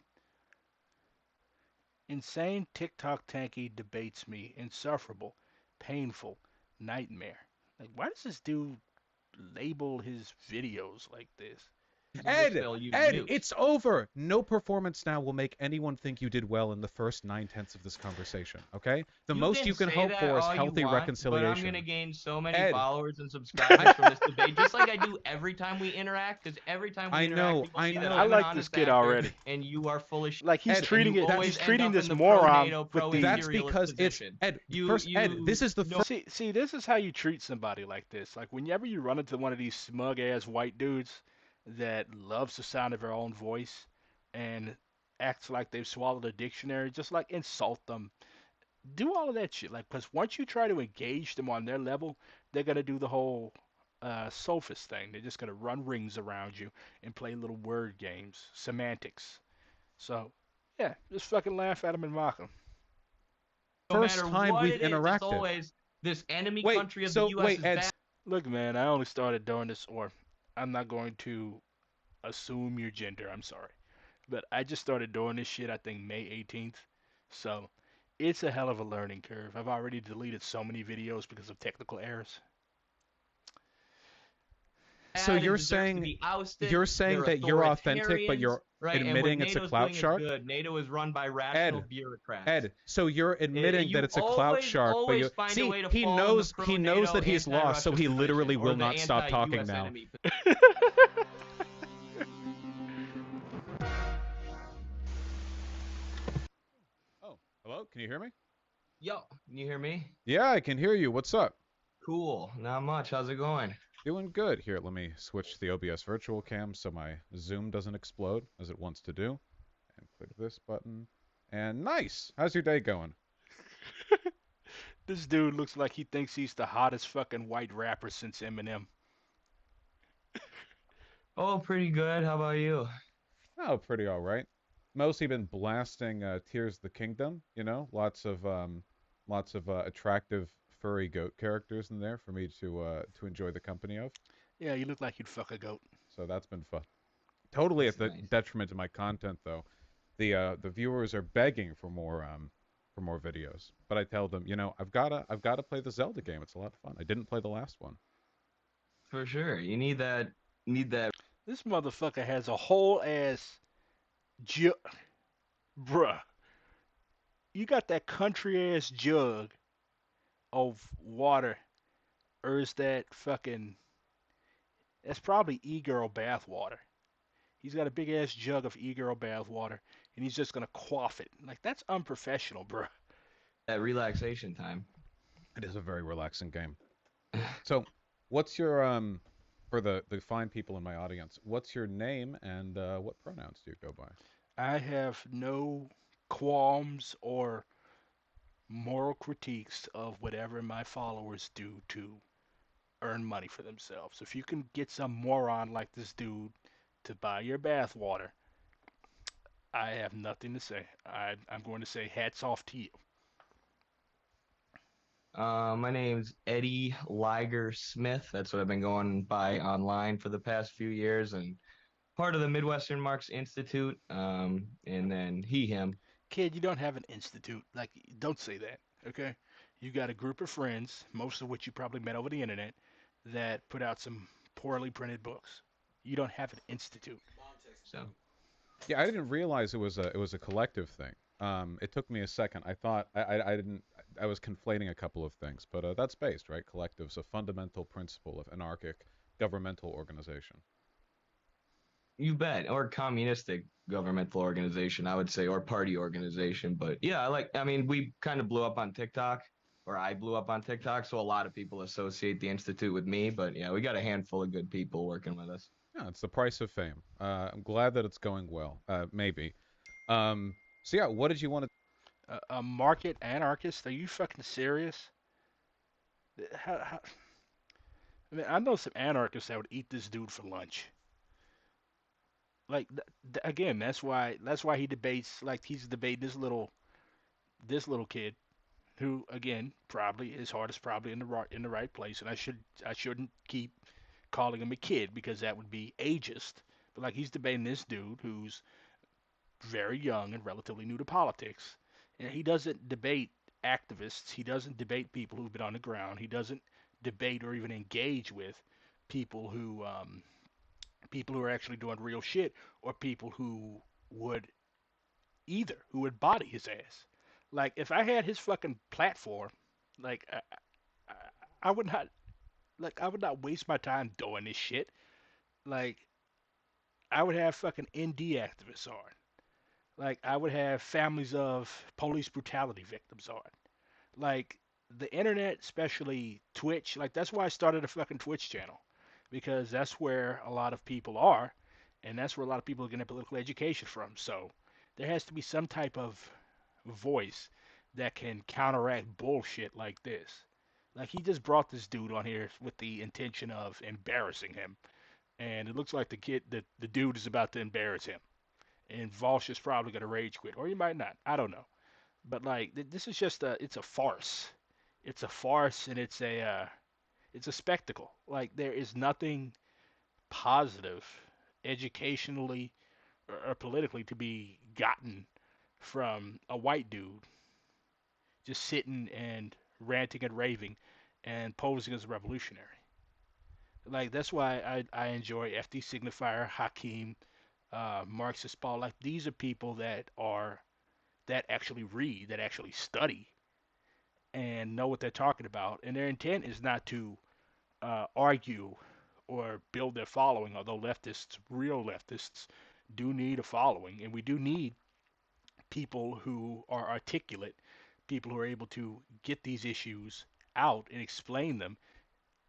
Insane TikTok tanky debates me. Insufferable. Painful. Nightmare. Like, why does this dude label his videos like this? Ed, it's over. No performance now will make anyone think you did well in the first 9/10 of this conversation, okay? The most you can hope for is healthy reconciliation. But I'm going to gain so many followers and subscribers from this debate, just like I do every time we interact, because every time we interact, people see that I like this kid already. And you are full of shit. Like, he's treating this moron with the... That's because it's... Ed, this is the... See, this is how you treat somebody like this. Like, whenever you run into one of these smug-ass white dudes that loves the sound of their own voice and acts like they've swallowed a dictionary, just like insult them. Do all of that shit. Like, because once you try to engage them on their level, they're going to do the whole sophist thing. They're just going to run rings around you and play little word games, semantics. So, yeah, just fucking laugh at them and mock them. First time we've interacted. It's always this enemy country of the U.S. is bad. Look, man, I only started doing this, or I'm not going to assume your gender, I'm sorry. But I just started doing this shit, I think, May 18th. So, it's a hell of a learning curve. I've already deleted so many videos because of technical errors. So you're saying that you're authentic, but you're admitting it's a clout shark? NATO is run by rational bureaucrats. Ed, so you're admitting that it's a clout shark, but you see, he knows that he's lost, so he literally will not stop talking now. Oh, hello? Can you hear me? Yo, can you hear me? Yeah, I can hear you. What's up? Cool. Not much. How's it going? Doing good. Here, let me switch the OBS virtual cam so my Zoom doesn't explode as it wants to do. And click this button. And nice! How's your day going? This dude looks like he thinks he's the hottest fucking white rapper since Eminem. Oh, pretty good. How about you? Oh, pretty alright. Mostly been blasting Tears of the Kingdom, you know? Lots of attractive furry goat characters in there for me to enjoy the company of. Yeah, you look like you'd fuck a goat. So that's been fun. Totally at the detriment to my content, though. The viewers are begging for more videos, but I tell them, you know, I've gotta play the Zelda game. It's a lot of fun. I didn't play the last one. For sure, you need that. This motherfucker has a whole ass jug, bruh. You got that country ass jug of water, or is that fucking... That's probably e-girl bath water. He's got a big ass jug of e-girl bath water, and he's just gonna quaff it. Like, that's unprofessional, bro. That relaxation time. It is a very relaxing game. So, what's your for the fine people in my audience? What's your name and what pronouns do you go by? I have no qualms or moral critiques of whatever my followers do to earn money for themselves. If you can get some moron like this dude to buy your bath water, I have nothing to say. I'm going to say hats off to you. My name's Eddie Liger Smith. That's what I've been going by online for the past few years, and part of the Midwestern Marks Institute, and then him. Kid, you don't have an institute. Like, don't say that, okay? You got a group of friends, most of which you probably met over the internet, that put out some poorly printed books. You don't have an institute. So, yeah, I didn't realize it was a collective thing. It took me a second. I thought I was conflating a couple of things, but that's based, right? Collective's a fundamental principle of anarchic governmental organization. You bet. Or communistic governmental organization, I would say, or party organization. But yeah, I mean, we kind of blew up on TikTok, or I blew up on TikTok, so a lot of people associate the Institute with me. But yeah, we got a handful of good people working with us. Yeah, it's the price of fame. I'm glad that it's going well. Maybe. So yeah, what did you want to... A market anarchist? Are you fucking serious? I mean, I know some anarchists that would eat this dude for lunch. Like again, that's why he debates like he's debating this little kid who again probably his heart is probably in the right place, and I shouldn't keep calling him a kid because that would be ageist. But like he's debating this dude who's very young and relatively new to politics, and he doesn't debate activists. He doesn't debate people who've been on the ground. He doesn't debate or even engage with people who are actually doing real shit or people would who would body his ass. Like if I had his fucking platform, like I, I would not I would not waste my time doing this shit. Like I would have fucking ND activists on. Like I would have families of police brutality victims on. Like the internet, especially Twitch, like that's why I started a fucking Twitch channel because that's where a lot of people are, and that's where a lot of people are getting political education from. So there has to be some type of voice that can counteract bullshit like this. Like he just brought this dude on here with the intention of embarrassing him, and it looks like the dude is about to embarrass him, and VAUSH is probably gonna rage quit, or he might not. I don't know. But like this is just it's a farce. It's a farce, and it's a spectacle. Like there is nothing positive, educationally or politically, to be gotten from a white dude just sitting and ranting and raving and posing as a revolutionary. Like that's why I enjoy FD Signifier, Hakeem, Marxist Paul. Like these are people that actually read, that actually study, and know what they're talking about. And their intent is not to argue or build their following, although leftists, real leftists, do need a following. And we do need people who are articulate, people who are able to get these issues out and explain them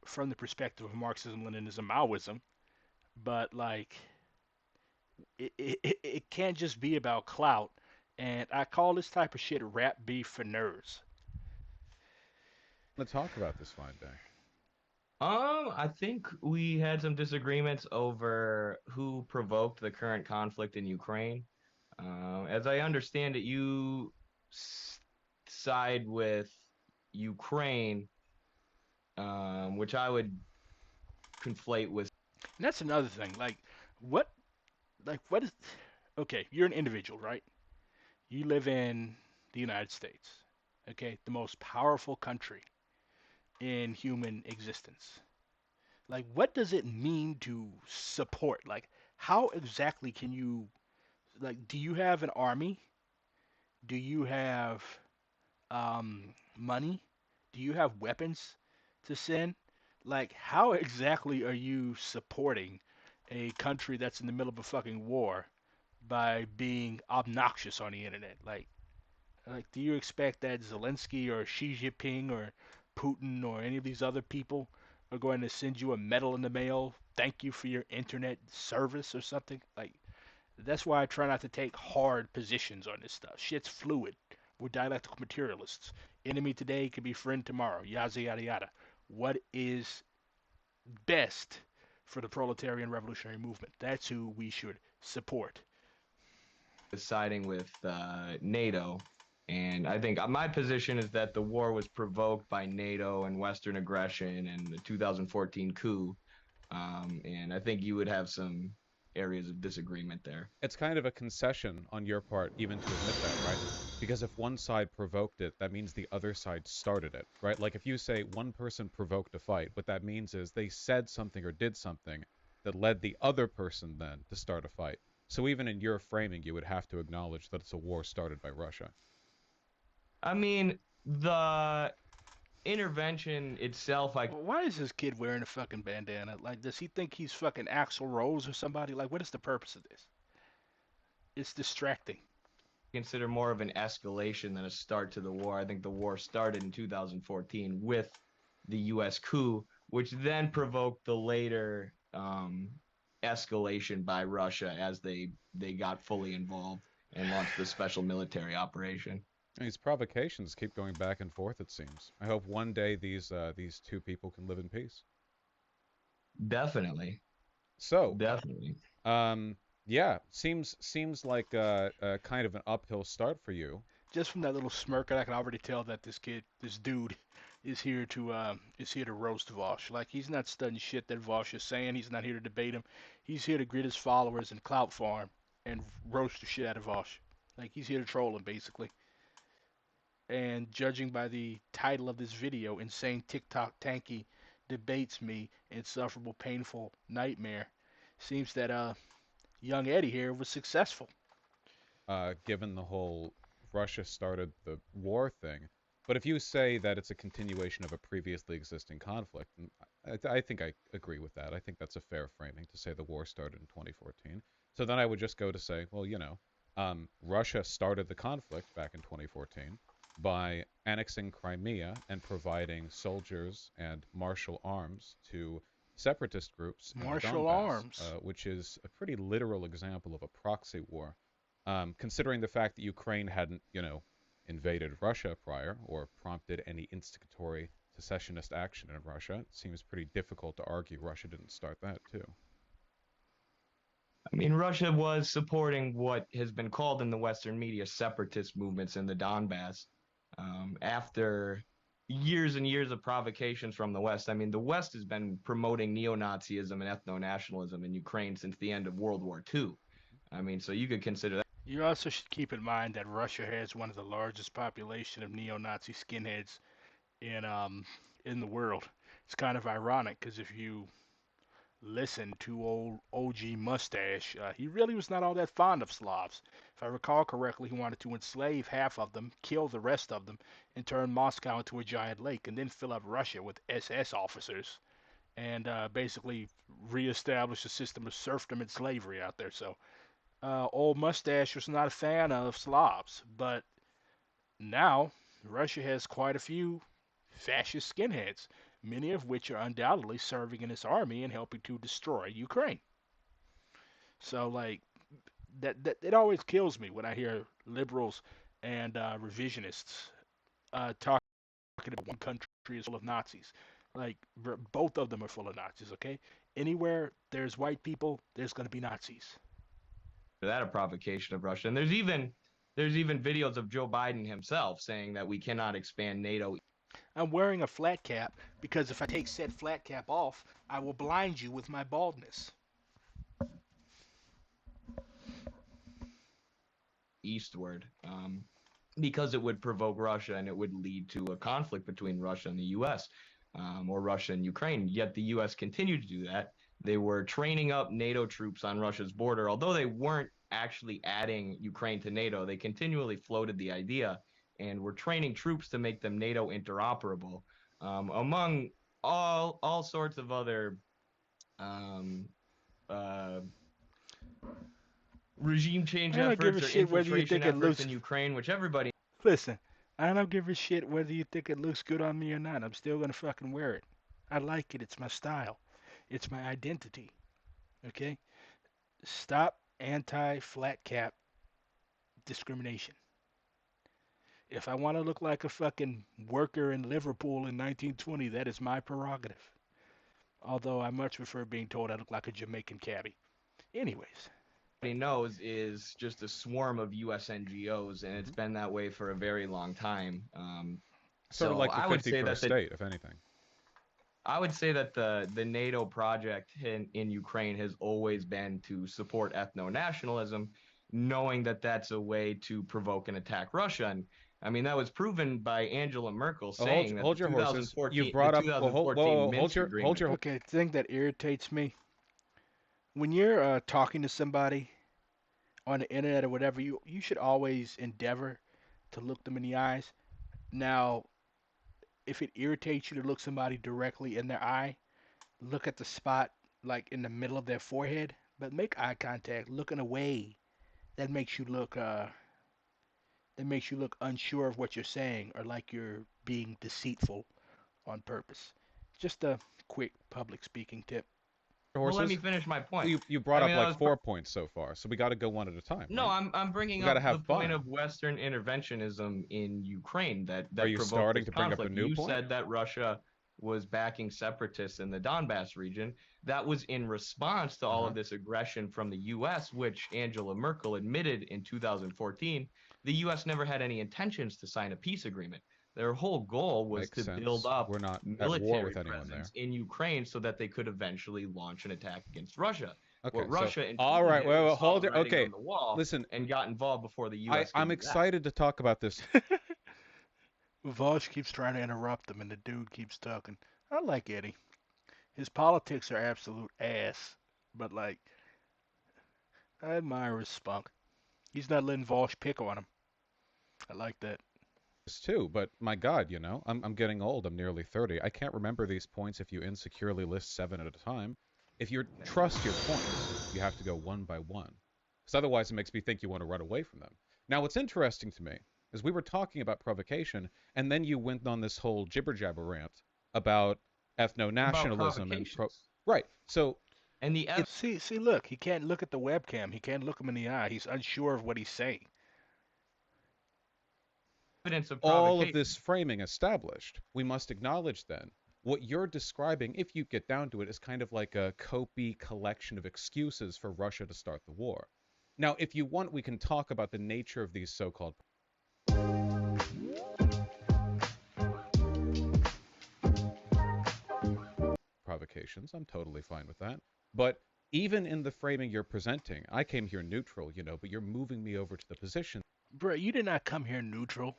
from the perspective of Marxism, Leninism, Maoism. But like, it can't just be about clout. And I call this type of shit rap beef for nerds. Let's talk about this fine day. I think we had some disagreements over who provoked the current conflict in Ukraine. As I understand it, you side with Ukraine, which I would conflate with. And that's another thing. What, what is, okay, you're an individual, right? You live in the United States, okay? The most powerful country in human existence. Like, what does it mean to support? Like, how exactly can you, do you have an army? Do you have money? Do you have weapons to send? Like, how exactly are you supporting a country that's in the middle of a fucking war by being obnoxious on the internet? Like, do you expect that Zelensky or Xi Jinping or Putin or any of these other people are going to send you a medal in the mail? Thank you for your internet service or something? Like, that's why I try not to take hard positions on this stuff. Shit's fluid. We're dialectical materialists. Enemy today could be friend tomorrow. Yada, yada, yada. What is best for the proletarian revolutionary movement? That's who we should support. Siding with NATO. And I think my position is that the war was provoked by NATO and Western aggression and the 2014 coup. And I think you would have some areas of disagreement there. It's kind of a concession on your part even to admit that, right? Because if one side provoked it, that means the other side started it, right? Like if you say one person provoked a fight, what that means is they said something or did something that led the other person then to start a fight. So even in your framing, you would have to acknowledge that it's a war started by Russia. I mean, the intervention itself, why is this kid wearing a fucking bandana? Like, does he think he's fucking Axl Rose or somebody? Like, what is the purpose of this? It's distracting. Consider more of an escalation than a start to the war. I think the war started in 2014 with the U.S. coup, which then provoked the later escalation by Russia as they got fully involved and launched the special military operation. These provocations keep going back and forth, it seems. I hope one day these two people can live in peace. Definitely. So, Definitely. yeah, seems like a kind of an uphill start for you. Just from that little smirk, I can already tell that this dude, is here to roast VAUSH. Like, he's not studying shit that VAUSH is saying. He's not here to debate him. He's here to grit his followers and clout farm and roast the shit out of VAUSH. Like, he's here to troll him, basically. And judging by the title of this video, Insane TikTok Tanky Debates Me, Insufferable Painful Nightmare, seems that young Eddie here was successful. Given the whole Russia started the war thing. But if you say that it's a continuation of a previously existing conflict, I think I agree with that. I think that's a fair framing to say the war started in 2014. So then I would just go to say, well, Russia started the conflict back in 2014 by annexing Crimea and providing soldiers and martial arms to separatist groups in Martial Donbass, arms. which is a pretty literal example of a proxy war. Considering the fact that Ukraine hadn't, invaded Russia prior or prompted any instigatory secessionist action in Russia, it seems pretty difficult to argue Russia didn't start that too. I mean, Russia was supporting what has been called in the Western media separatist movements in the Donbass after years and years of provocations from the West. I mean, the West has been promoting neo-Nazism and ethno-nationalism in Ukraine since the end of World War II. I mean, so you could consider that. You also should keep in mind that Russia has one of the largest population of neo-Nazi skinheads in the world. It's kind of ironic because if you listen to old OG Mustache, he really was not all that fond of Slavs. If I recall correctly, he wanted to enslave half of them, kill the rest of them, and turn Moscow into a giant lake, and then fill up Russia with SS officers, and basically reestablish a system of serfdom and slavery out there. So old Mustache was not a fan of Slavs, but now Russia has quite a few fascist skinheads, many of which are undoubtedly serving in its army and helping to destroy Ukraine. So, like, that it always kills me when I hear liberals and revisionists talking about one country is full of Nazis. Like, both of them are full of Nazis, okay? Anywhere there's white people, there's going to be Nazis. That a provocation of Russia. And there's even videos of Joe Biden himself saying that we cannot expand NATO. I'm wearing a flat cap because if I take said flat cap off, I will blind you with my baldness. Eastward, because it would provoke Russia and it would lead to a conflict between Russia and the U.S. Or Russia and Ukraine. Yet the U.S. continued to do that. They were training up NATO troops on Russia's border. Although they weren't actually adding Ukraine to NATO, they continually floated the idea and were training troops to make them NATO interoperable, among all sorts of other regime change efforts or infiltration efforts in Ukraine, which everybody... Listen, I don't give a shit whether you think it looks good on me or not. I'm still gonna fucking wear it. I like it. It's my style. It's my identity. Okay? Stop anti-flat cap discrimination. If I want to look like a fucking worker in Liverpool in 1920, that is my prerogative. Although I much prefer being told I look like a Jamaican cabbie. Anyways. Knows is just a swarm of U.S. NGOs, and it's been that way for a very long time. Sort of like the 51st state, if anything. I would say that the NATO project in Ukraine has always been to support ethno-nationalism, knowing that that's a way to provoke and attack Russia. And I mean, that was proven by Angela Merkel saying hold your horses. You brought up hold your. Okay, the thing that irritates me when you're talking to somebody on the internet or whatever, you should always endeavor to look them in the eyes. Now, if it irritates you to look somebody directly in their eye, look at the spot like in the middle of their forehead, but make eye contact. Looking away, that makes you look unsure of what you're saying or like you're being deceitful on purpose. Just a quick public speaking tip. horses? Well, let me finish my point. You brought up like 4 points so far, so we got to go one at a time. No, right? I'm bringing we up have the point fun. of Western interventionism in Ukraine that Are you provoked starting this to bring conflict. up a new You point? said that Russia was backing separatists in the Donbass region. That was in response to all of this aggression from the U.S., which Angela Merkel admitted in 2014. The U.S. never had any intentions to sign a peace agreement. Their whole goal was Makes to sense. build up We're not at war military with anyone presence there. in Ukraine so that they could eventually launch an attack against Russia. Okay, What Russia so, and all right, Putin well, saw hold the it. writing Okay, on the wall listen, and got involved before the U.S. I'm excited to talk about this. VAUSH keeps trying to interrupt him, and the dude keeps talking. I like Eddie. His politics are absolute ass, but like, I admire his spunk. He's not letting VAUSH pick on him. I like that. Too, but my God, you know, I'm getting old. I'm nearly 30. I can't remember these points if you insecurely list 7 at a time. If you trust your points, you have to go one by one, because otherwise it makes me think you want to run away from them. Now, what's interesting to me is we were talking about provocation, and then you went on this whole jibber jabber rant about ethno-nationalism and right. So and the see, look, he can't look at the webcam. He can't look him in the eye. He's unsure of what he's saying. All of this framing established, we must acknowledge then what you're describing, if you get down to it, is kind of like a copy collection of excuses for Russia to start the war. Now, if you want, we can talk about the nature of these so-called provocations. I'm totally fine with that. But even in the framing you're presenting, I came here neutral, you know, but you're moving me over to the position. Bro, you did not come here neutral.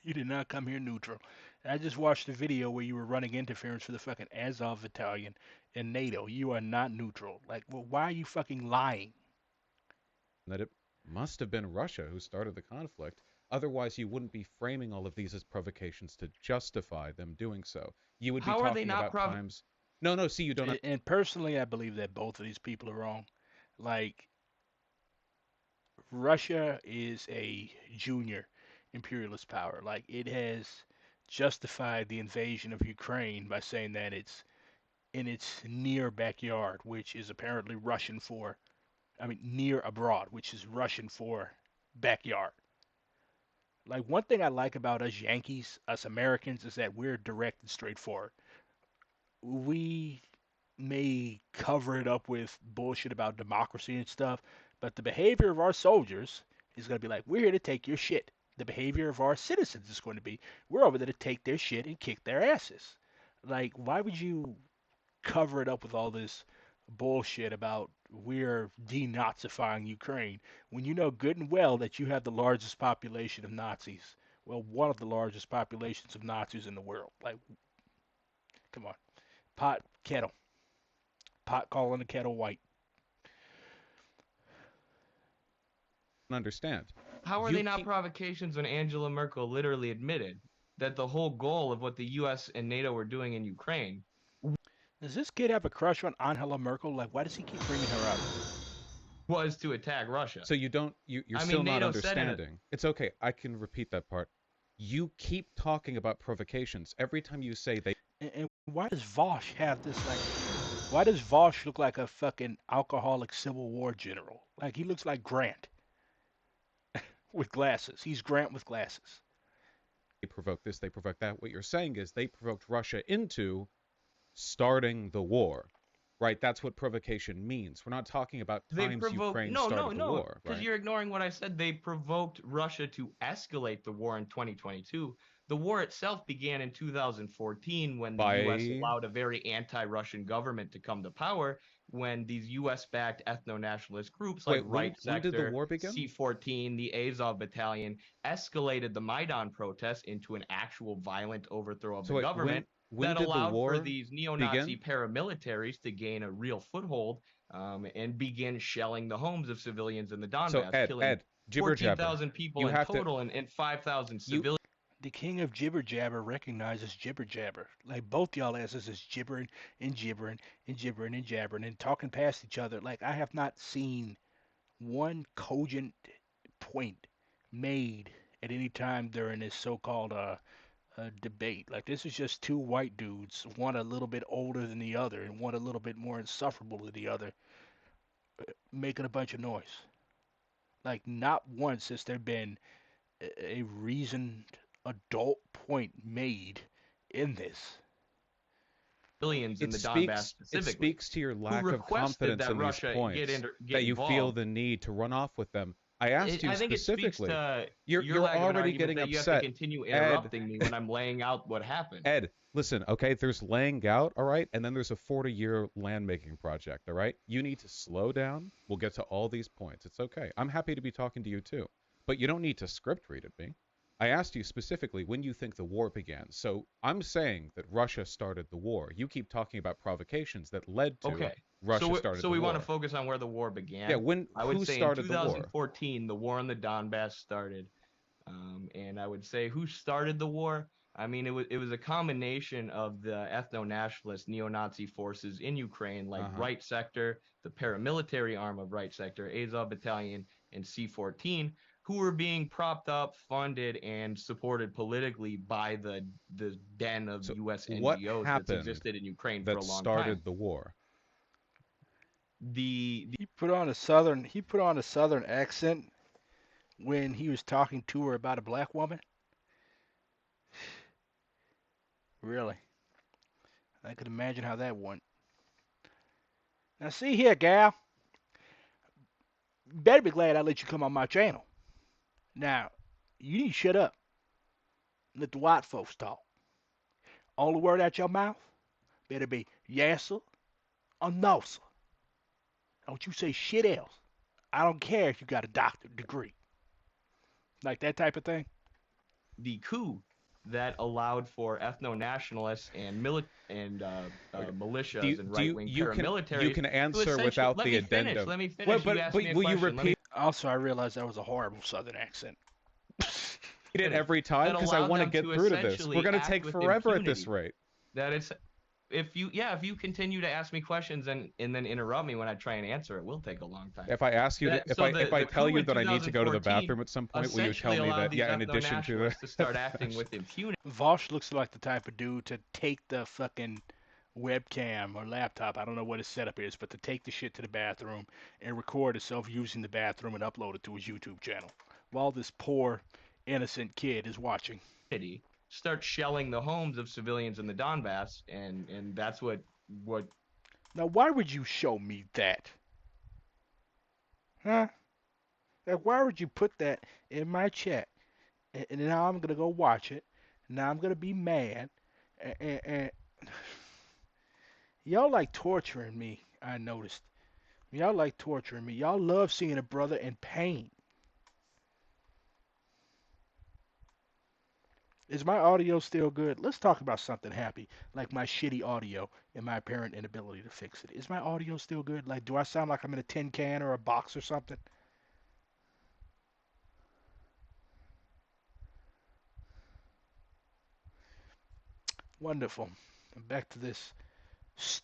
You did not come here neutral. I just watched the video where you were running interference for the fucking Azov Battalion in NATO. You are not neutral. Like, well, why are you fucking lying? That it must have been Russia who started the conflict. Otherwise, you wouldn't be framing all of these as provocations to justify them doing so. You would be talking about times. No, see, you don't. And personally, I believe that both of these people are wrong. Like, Russia is a junior imperialist power. Like, it has justified the invasion of Ukraine by saying that it's in its near backyard, which is apparently Russian for, near abroad, which is Russian for backyard. Like, one thing I like about us Yankees, us Americans, is that we're direct and straightforward. We may cover it up with bullshit about democracy and stuff, but the behavior of our soldiers is going to be like, we're here to take your shit. The behavior of our citizens is going to be, we're over there to take their shit and kick their asses. Like, why would you cover it up with all this bullshit about we're denazifying Ukraine when you know good and well that you have the largest population of Nazis? Well, one of the largest populations of Nazis in the world. Like, come on. Pot, kettle. Pot calling the kettle white. Understand. How are they not provocations when Angela Merkel literally admitted that the whole goal of what the U.S. and NATO were doing in Ukraine? Does this kid have a crush on Angela Merkel? Like, why does he keep bringing her up? Was to attack Russia. So you're still not understanding. It's okay. I can repeat that part. You keep talking about provocations every time you say they. And why does VAUSH have this, like, why does VAUSH look like a fucking alcoholic Civil War general? Like, he looks like Grant with glasses. He's Grant with glasses. They provoke this, they provoke that. What you're saying is they provoked Russia into starting the war, right? That's what provocation means. We're not talking about times Ukraine started the war. Because you're ignoring what I said. They provoked Russia to escalate the war in 2022. The war itself began in 2014 when the U.S. allowed a very anti-Russian government to come to power, when these U.S.-backed ethno-nationalist groups like Right Sector, when did the war begin? C-14, the Azov Battalion, escalated the Maidan protests into an actual violent overthrow of the government. That allowed for these neo-Nazi paramilitaries to gain a real foothold and begin shelling the homes of civilians in the Donbass, killing 14,000 people in total and 5,000 civilians. The king of jibber jabber recognizes jibber jabber. Like, both y'all asses is gibbering and gibbering and gibbering and jabbering and talking past each other. Like, I have not seen one cogent point made at any time during this so-called a debate. Like this is just two white dudes, one a little bit older than the other, and one a little bit more insufferable than the other, making a bunch of noise. Like not once has there been a reasoned adult point made in this. Civilians in the Donbass specifically. It speaks to your lack of confidence in these points that you feel the need to run off with them. I asked you specifically. You're already getting upset. You have to continue interrupting me when I'm laying out what happened. Ed, listen, okay? There's laying out, all right? And then there's a 40-year land-making project, all right? You need to slow down. We'll get to all these points. It's okay. I'm happy to be talking to you, too. But you don't need to script read at me. I asked you specifically when you think the war began. So I'm saying that Russia started the war. You keep talking about provocations that led to Russia started the war. So we want to focus on where the war began. Yeah, who started the war? In 2014, the war on the Donbass started. And I would say who started the war? I mean, it was a combination of the ethno-nationalist neo-Nazi forces in Ukraine, like Right Sector, the paramilitary arm of Right Sector, Azov Battalion, and C-14, who were being propped up, funded, and supported politically by the den of U.S. NGOs that's existed in Ukraine for a long time. That started the war. He put on a southern accent when he was talking to her about a black woman. Really, I could imagine how that went. Now see here, gal. You better be glad I let you come on my channel. Now, you need to shut up. Let the white folks talk. Only word out your mouth better be yes sir or no sir. Don't you say shit else. I don't care if you got a doctorate degree. Like that type of thing. The coup that allowed for ethno-nationalists and militias and right-wing paramilitaries. You can answer without the addendum. Let me finish. But will you repeat? Also, I realized that was a horrible southern accent. Read it every time because I want to get through to this. We're going to take forever at this rate. That it's if you continue to ask me questions and then interrupt me when I try and answer, it will take a long time. If I ask you, if I tell you that I need to go to the bathroom at some point, will you tell me that? Yeah, in addition to to start acting with impunity. VAUSH looks like the type of dude to take the fucking webcam or laptop, I don't know what his setup is, but to take the shit to the bathroom and record himself using the bathroom and upload it to his YouTube channel while this poor innocent kid is watching. Start shelling the homes of civilians in the Donbass, and that's what. Now, why would you show me that? Huh? Like, why would you put that in my chat? And now I'm gonna go watch it. Now I'm gonna be mad. And y'all like torturing me. I noticed. Y'all like torturing me. Y'all love seeing a brother in pain. Is my audio still good? Let's talk about something happy, like my shitty audio and my apparent inability to fix it. Is my audio still good? Like, do I sound like I'm in a tin can or a box or something? Wonderful. Back to this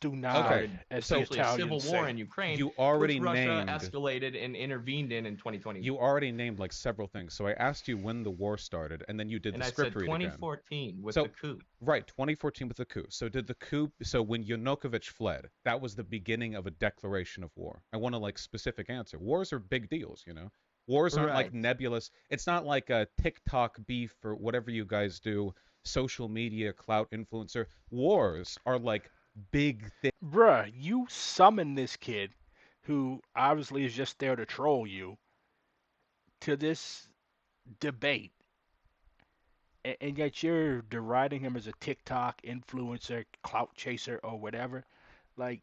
Okay, essentially a civil war in Ukraine. You already which Russia named escalated and intervened in 2020. You already named like several things. So I asked you when the war started, and then you did the script read again. And I said 2014 with the coup. Right, 2014 with the coup. So did the coup? So when Yanukovych fled, that was the beginning of a declaration of war. I want a like specific answer. Wars are big deals, you know. Wars aren't like nebulous. It's not like a TikTok beef or whatever you guys do. Social media clout influencer. Wars are like big thing. Bruh, you summon this kid who obviously is just there to troll you to this debate, and yet you're deriding him as a TikTok influencer, clout chaser, or whatever. Like,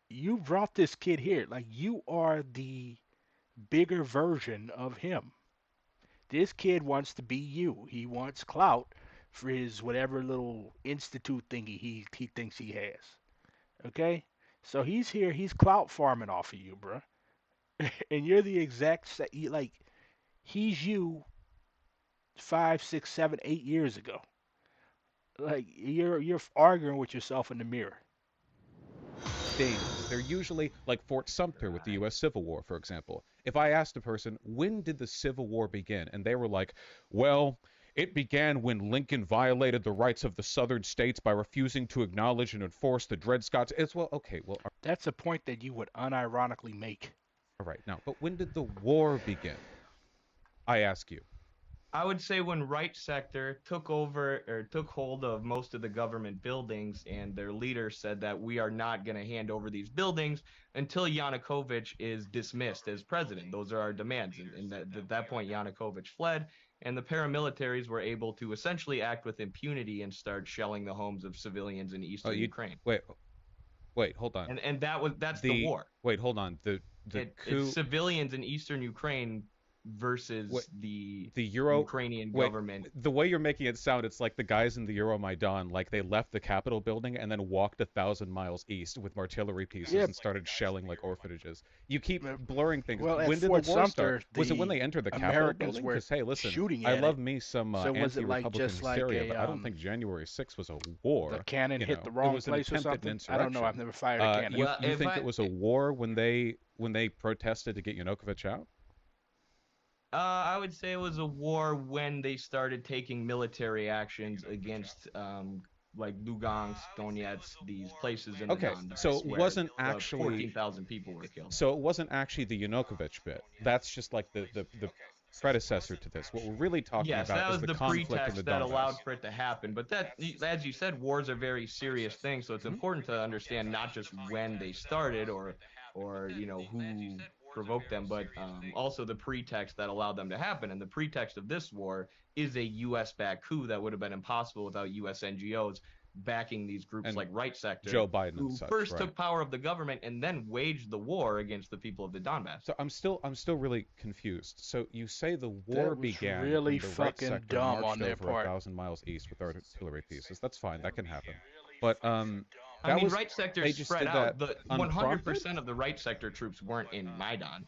you brought this kid here. Like, you are the bigger version of him. This kid wants to be you. He wants clout for his whatever little institute thingy he thinks he has. Okay? So he's here, he's clout farming off of you, bro. And you're the exact like he's you 5, 6, 7, 8 years ago. Like you're arguing with yourself in the mirror. Things. They're usually like Fort Sumter with the U.S. Civil War, for example. If I asked a person, when did the Civil War begin? And they were like, well, it began when Lincoln violated the rights of the southern states by refusing to acknowledge and enforce the Dred Scots. It's, well, okay, well, That's a point that you would unironically make. all right, now, but when did the war begin? I ask you. I would say when right sector took over or took hold of most of the government buildings, and their leader said that we are not going to hand over these buildings until Yanukovych is dismissed as president. Those are our demands. And at that point, Yanukovych fled, and the paramilitaries were able to essentially act with impunity and start shelling the homes of civilians in eastern Ukraine. Wait, hold on. And that's the war. Wait, hold on. The coup. It's civilians in eastern Ukraine versus the Ukrainian government. The way you're making it sound, it's like the guys in the Euromaidan, like they left the Capitol building and then walked 1,000 miles east with artillery pieces and started shelling like orphanages. You keep blurring things. Well, when did Fort the war Sumter, start? Was it when they entered the Capitol building? Because, hey, listen, I love me some anti-Republican hysteria, but I don't think January 6th was a war. The cannon hit the wrong place or something? I don't know. I've never fired a cannon. You think it was a war when they protested to get Yanukovych out? I would say it was a war when they started taking military actions against like Lugansk, Donetsk, these places in the Donbass. So it wasn't actually 14,000 people were killed. So it wasn't actually the Yanukovych bit. That's just like the predecessor to this. What we're really talking about is the conflict in the Donbass. That allowed for it to happen. But that, as you said, wars are very serious things. So it's important to understand not just when they started or you know who provoked them, but also the pretext that allowed them to happen. And the pretext of this war is a U.S.-backed coup that would have been impossible without U.S. NGOs backing these groups and like Right Sector, Joe Biden, who first took power of the government and then waged the war against the people of the Donbass. So I'm still really confused. So you say the war began really when the fucking Right Sector dumb marched on their over part. 1,000 miles east with artillery pieces. That's fine. That can happen. But Right Sector spread out. The 100% of the Right Sector troops weren't in Maidan.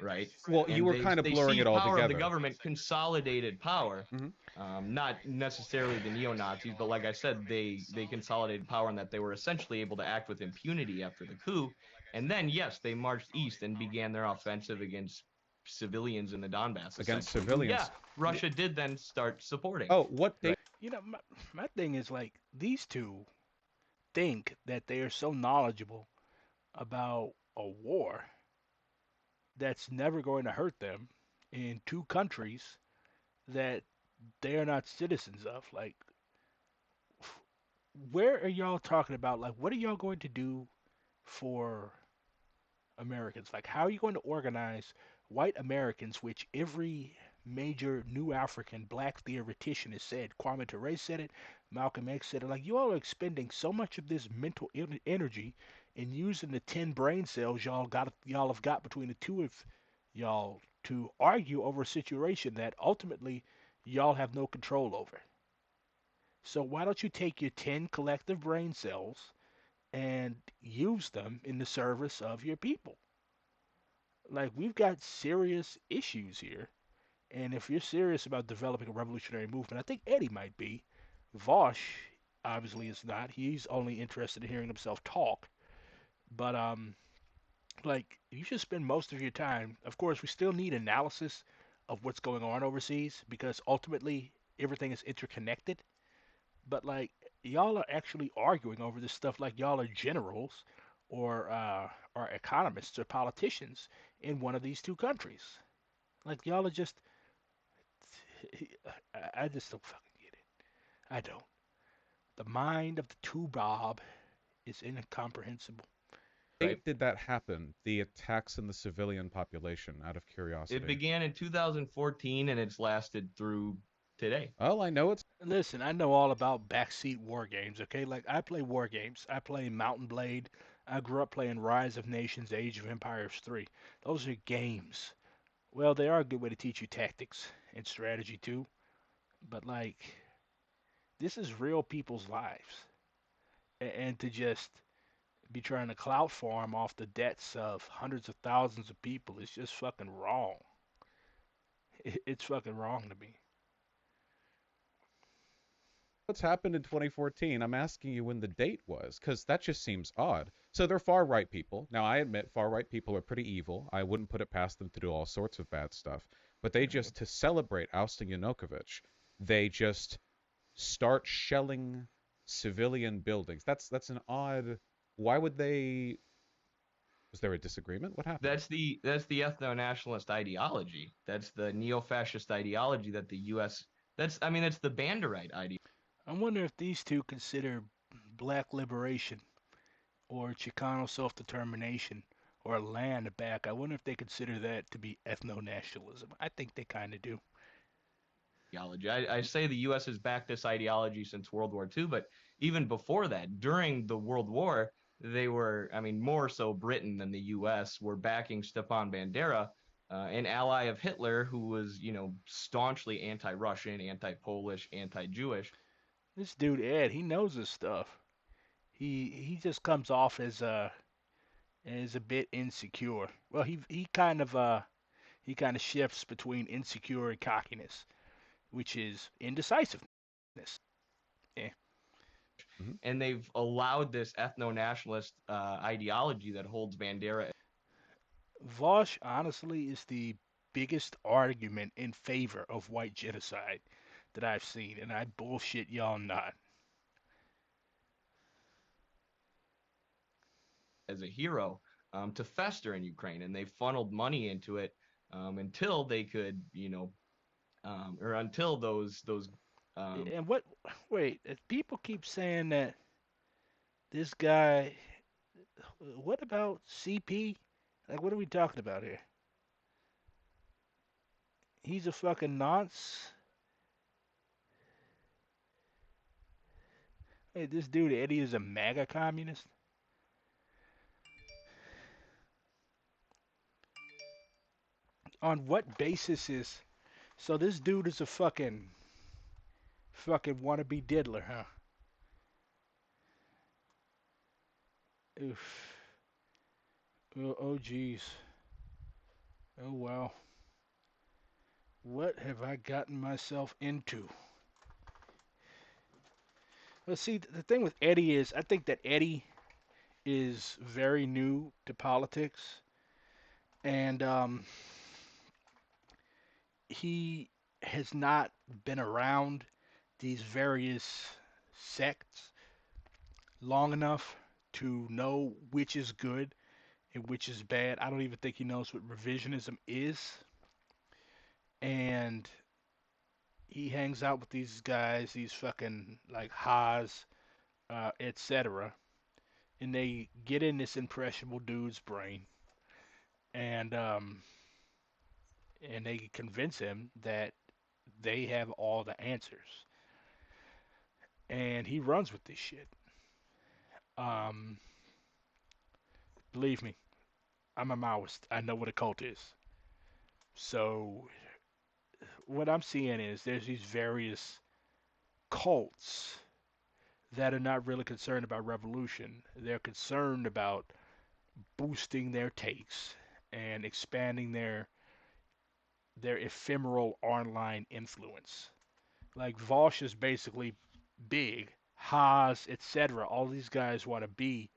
Right. Well, you were kind of blurring it all together. together. The government consolidated power, not necessarily the neo-Nazis, but like I said, they consolidated power in that they were essentially able to act with impunity after the coup. And then, yes, they marched east and began their offensive against civilians in the Donbass. Against civilians? Yeah, Russia did then start supporting. Oh, what they... Right. You know, my thing is like these two think that they are so knowledgeable about a war that's never going to hurt them in two countries that they are not citizens of. Like, where are y'all talking about? Like, what are y'all going to do for Americans? Like, how are you going to organize white Americans, which every major new African black theoretician has said? Kwame Ture said it. Malcolm X said it. Like, you all are expending so much of this mental energy and using the 10 brain cells y'all have got between the two of y'all to argue over a situation that ultimately y'all have no control over. So why don't you take your 10 collective brain cells and use them in the service of your people? Like, we've got serious issues here. And if you're serious about developing a revolutionary movement, I think Eddie might be. VAUSH obviously is not. He's only interested in hearing himself talk. But like, you should spend most of your time. Of course, we still need analysis of what's going on overseas because ultimately everything is interconnected. But like, y'all are actually arguing over this stuff like y'all are generals or economists or politicians in one of these two countries. Like, y'all are just. I just don't fucking get it. I don't. The mind of the two Bob is incomprehensible. Did that happen? The attacks in the civilian population, out of curiosity. It began in 2014 and it's lasted through today. Well, I know it's... Listen, I know all about backseat war games, okay? Like, I play war games. I play Mountain Blade. I grew up playing Rise of Nations, Age of Empires 3. Those are games. Well, they are a good way to teach you tactics and strategy, too. But, like, this is real people's lives. And to just be trying to clout farm off the debts of hundreds of thousands of people is just fucking wrong. It's fucking wrong to me. What's happened in 2014? I'm asking you when the date was, because that just seems odd. So they're far-right people. Now, I admit far-right people are pretty evil. I wouldn't put it past them to do all sorts of bad stuff. But they just, to celebrate ousting Yanukovych, they just start shelling civilian buildings. That's an odd. Why would they? Was there a disagreement? What happened? That's the ethno-nationalist ideology. That's the neo-fascist ideology that the U.S. That's the Banderite ideology. I wonder if these two consider black liberation or Chicano self-determination or land back. I wonder if they consider that to be ethno-nationalism. I think they kind of do. I say the U.S. has backed this ideology since World War II, but even before that, during the World War, they were, more so Britain than the U.S. were backing Stepan Bandera, an ally of Hitler who was, staunchly anti-Russian, anti-Polish, anti-Jewish. This dude Ed, he knows his stuff. He just comes off as a bit insecure. Well, he kind of shifts between insecure and cockiness, which is indecisiveness. Yeah. And they've allowed this ethno-nationalist ideology that holds Bandera. VAUSH honestly is the biggest argument in favor of white genocide that I've seen, and I bullshit y'all not. As a hero to fester in Ukraine, and they funneled money into it until they could, or until those. And what? Wait, people keep saying that this guy. What about CP? Like, what are we talking about here? He's a fucking nonce. Hey, this dude Eddie is a MAGA communist. On what basis is? So this dude is a fucking wannabe diddler, huh? Oof. Oh geez. Oh wow. What have I gotten myself into? Let's see. The thing with Eddie is, I think that Eddie is very new to politics, and he has not been around these various sects long enough to know which is good and which is bad. I don't even think he knows what revisionism is. And he hangs out with these guys, these fucking like Haas, etc. And they get in this impressionable dude's brain, and they convince him that they have all the answers, and he runs with this shit. Um, Believe me, I'm a Maoist. I know what a cult is. So what I'm seeing is there's these various cults that are not really concerned about revolution. They're concerned about boosting their takes and expanding their ephemeral online influence. Like VAUSH is basically big, Haas, etc. All these guys want to be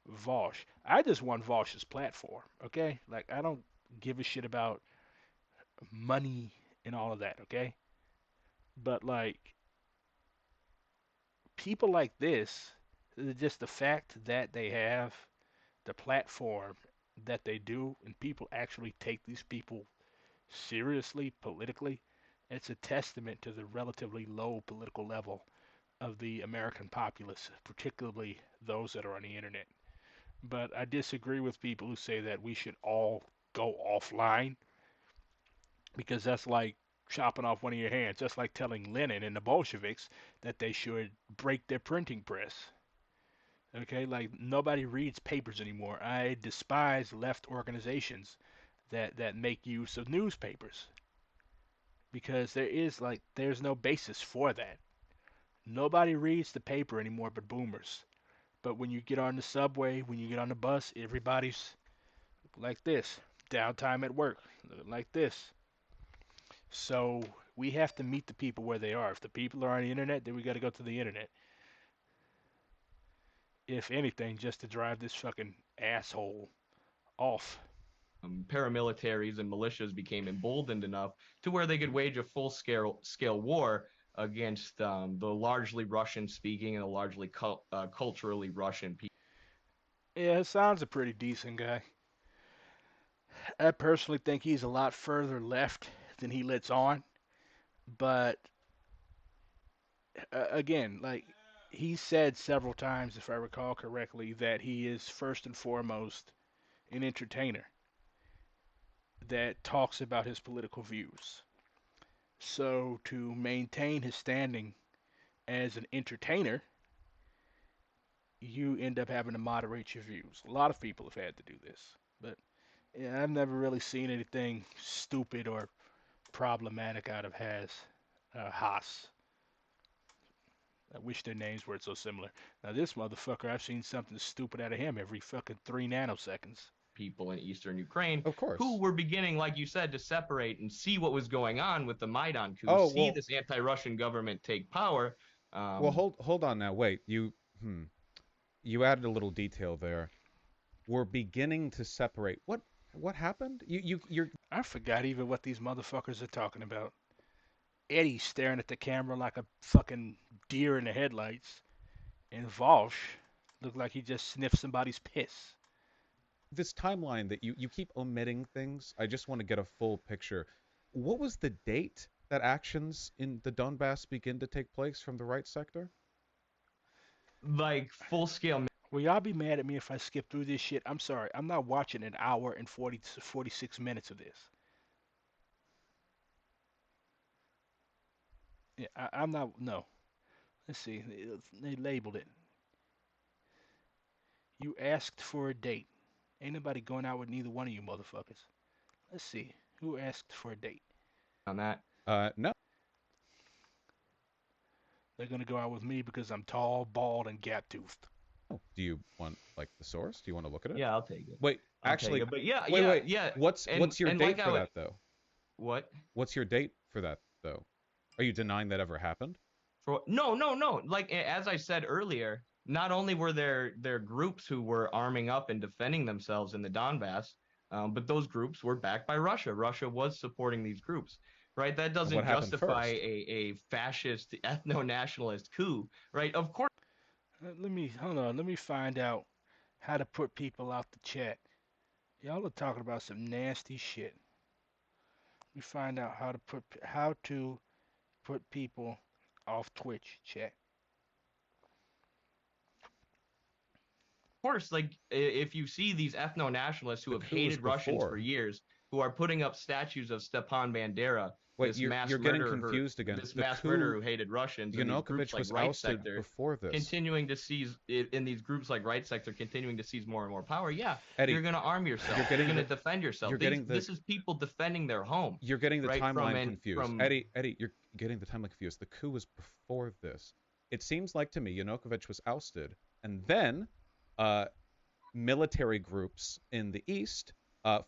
VAUSH. I just want VAUSH's platform, okay? Like I don't give a shit about money and all of that, okay? But like people like this, just the fact that they have the platform that they do and people actually take these people seriously politically, it's a testament to the relatively low political level of the American populace, particularly those that are on the internet. But I disagree with people who say that we should all go offline because that's like chopping off one of your hands. That's like telling Lenin and the Bolsheviks that they should break their printing press. Okay, like nobody reads papers anymore. I despise left organizations that make use of newspapers because there's no basis for that. Nobody reads the paper anymore but boomers. But when you get on the subway, when you get on the bus, everybody's like this. Downtime at work, like this. So we have to meet the people where they are. If the people are on the internet, then we got to go to the internet. If anything, just to drive this fucking asshole off. Paramilitaries and militias became emboldened enough to where they could wage a full-scale war against the largely Russian-speaking and the largely culturally Russian people. Yeah, Hassan's a pretty decent guy. I personally think he's a lot further left than he lets on. But again, like he said several times, if I recall correctly, that he is first and foremost an entertainer that talks about his political views. So to maintain his standing as an entertainer, you end up having to moderate your views. A lot of people have had to do this, but yeah, I've never really seen anything stupid or problematic out of Haas. I wish their names weren't so similar. Now this motherfucker, I've seen something stupid out of him every fucking 3 nanoseconds. People in eastern Ukraine, of course, who were beginning, like you said, to separate and see what was going on with the Maidan coup, this anti-Russian government take power. Well, hold on now. Wait, you added a little detail there. We're beginning to separate. What happened? You're. I forgot even what these motherfuckers are talking about. Eddie's staring at the camera like a fucking deer in the headlights, and VAUSH looked like he just sniffed somebody's piss. This timeline that you keep omitting things. I just want to get a full picture. What was the date that actions in the Donbass begin to take place from the right sector? Like full scale. Will y'all be mad at me if I skip through this shit? I'm sorry. I'm not watching an hour and 46 minutes of this. Yeah, I'm not. No. Let's see. They labeled it. You asked for a date. Ain't nobody going out with neither one of you motherfuckers. Let's see. Who asked for a date? On that? No. They're gonna go out with me because I'm tall, bald, and gap-toothed. Oh, do you want like the source? Do you want to look at it? Yeah, I'll take it. Wait, actually, but yeah, wait. Yeah. What's your date for that though? What? What's your date for that though? Are you denying that ever happened? No. Like as I said earlier, not only were there groups who were arming up and defending themselves in the Donbass, but those groups were backed by Russia. Russia was supporting these groups, right? That doesn't justify a fascist ethno-nationalist coup, right? Of course. Hold on. Let me find out how to put people out the chat. Y'all are talking about some nasty shit. Let me find out how to put people off Twitch chat. Of course, like if you see these ethno-nationalists who have hated Russians for years, who are putting up statues of Stepan Bandera. Wait, you're getting confused again. This mass murderer who hated Russians. Yanukovych was ousted before this. Continuing to seize in these groups like Right Sector, continuing to seize more and more power. Yeah, Eddie, you're going to arm yourself. You're going to defend yourself. This is people defending their home. You're getting the timeline confused. Eddie, you're getting the timeline confused. The coup was before this. It seems like to me Yanukovych was ousted, and then military groups in the east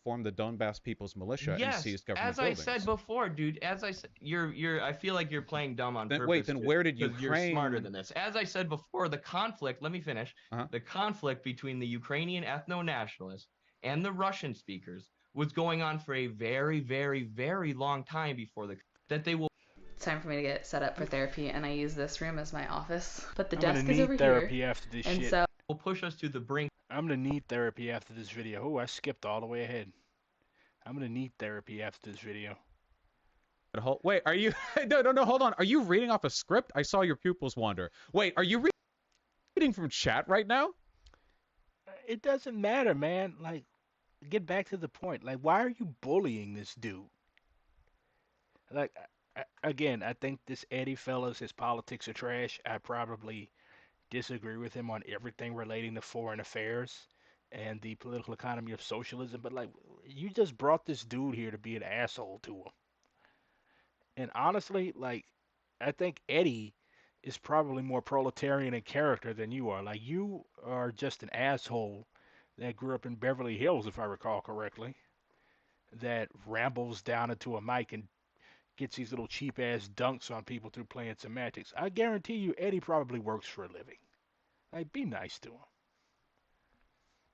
formed the Donbass People's Militia and seized government buildings. As I said before, dude. As I said, I feel like you're playing dumb on purpose. Wait, then where did Ukraine? You're smarter than this. As I said before, the conflict. Let me finish. The conflict between the Ukrainian ethno-nationalists and the Russian speakers was going on for a very, very, very long time before that they will. It's time for me to get set up for therapy, and I use this room as my office. But the desk is over here. I'm gonna need therapy after this shit. So will push us to the brink. I'm gonna need therapy after this video. Oh, I skipped all the way ahead. I'm gonna need therapy after this video. Wait, are you? No, hold on. Are you reading off a script? I saw your pupils wander. Wait, are you reading from chat right now? It doesn't matter, man. Like, get back to the point. Like, why are you bullying this dude? Like, again, I think this Eddie fellas, his politics are trash. I probably disagree with him on everything relating to foreign affairs and the political economy of socialism, but like, you just brought this dude here to be an asshole to him. And honestly, like, I think Eddie is probably more proletarian in character than you are. Like, you are just an asshole that grew up in Beverly Hills, if I recall correctly, that rambles down into a mic and gets these little cheap-ass dunks on people through playing semantics. I guarantee you Eddie probably works for a living. Like, be nice to him.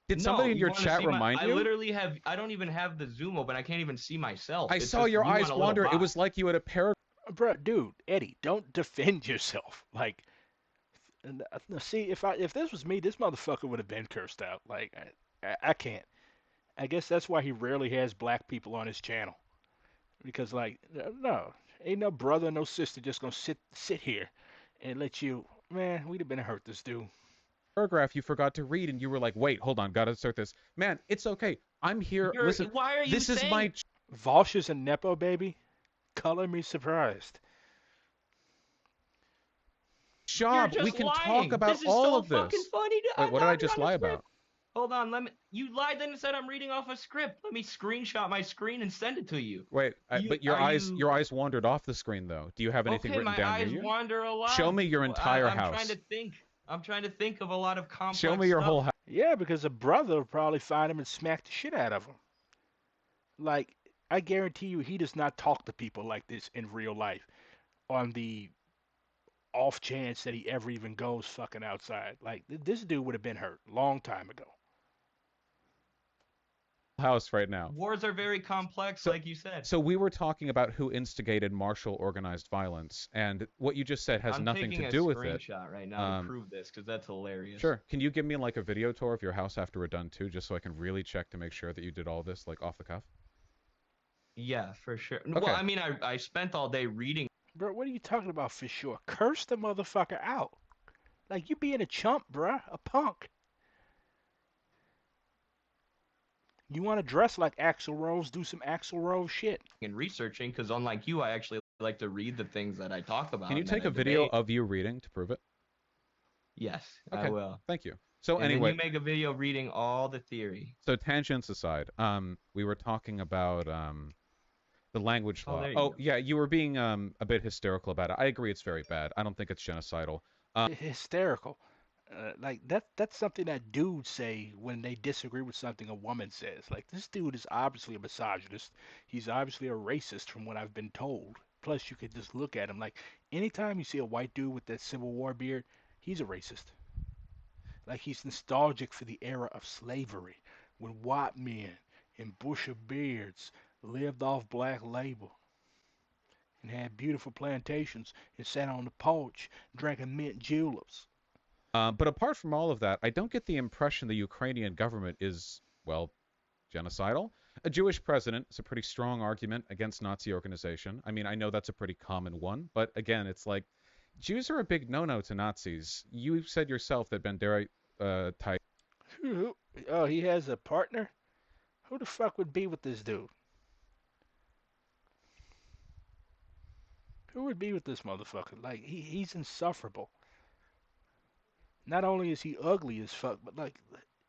Did somebody in your chat remind you? I don't even have the Zoom open. I can't even see myself. I saw your eyes wander. It was like you had a pair. bro, dude, Eddie, don't defend yourself. Like, see, if this was me, this motherfucker would have been cursed out. Like, I can't. I guess that's why he rarely has black people on his channel. Because like, no, ain't no brother, no sister just gonna sit here and let you. Man, we'd have been hurt this dude. Paragraph you forgot to read, and you were like, "Wait, hold on, gotta start this." Man, it's okay. I'm here. Listen, why are you this is saying my. VAUSH is a nepo baby. Color me surprised. Job. You're We just can lying. talk about this is all so of this. fucking funny. Wait, what did I just lie about? Hold on, you lied then and said I'm reading off a script. Let me screenshot my screen and send it to you. Wait, but your eyes wandered off the screen though. Do you have anything written down my near eyes you? wander a lot. Show me your entire house. I'm trying to think of a lot of complex Show me your whole house. Yeah, because a brother will probably find him and smack the shit out of him. Like, I guarantee you, he does not talk to people like this in real life. On the off chance that he ever even goes fucking outside. Like, this dude would have been hurt long time ago. House right now. Wars are very complex, like you said. So we were talking about who instigated martial organized violence, and what you just said has nothing to do with it. I'm taking a screenshot right now to prove this, because that's hilarious. Sure. Can you give me like a video tour of your house after we're done too, just so I can really check to make sure that you did all this like off the cuff? Yeah, for sure. Okay. Well, I mean, I spent all day reading. Bro, what are you talking about for sure? Curse the motherfucker out. Like, you being a chump, bruh, a punk. You want to dress like Axl Rose, do some Axl Rose shit. And researching, because unlike you, I actually like to read the things that I talk about. Can you take a video of you reading to prove it? Yes, okay. I will. Thank you. So and anyway, then you make a video reading all the theory. So tangents aside, we were talking about the language law. Oh yeah, you were being a bit hysterical about it. I agree, it's very bad. I don't think it's genocidal. Hysterical. Like that's something that dudes say when they disagree with something a woman says. Like, this dude is obviously a misogynist. He's obviously a racist from what I've been told. Plus, you could just look at him. Like, anytime you see a white dude with that Civil War beard, he's a racist. Like, he's nostalgic for the era of slavery, when white men and bushy beards lived off black labor and had beautiful plantations and sat on the porch drinking mint juleps. But apart from all of that, I don't get the impression the Ukrainian government is, well, genocidal. A Jewish president is a pretty strong argument against Nazi organization. I mean, I know that's a pretty common one, but again, it's like, Jews are a big no-no to Nazis. You said yourself that Bandera type. Oh, he has a partner? Who the fuck would be with this dude? Who would be with this motherfucker? Like, he's insufferable. Not only is he ugly as fuck, but like,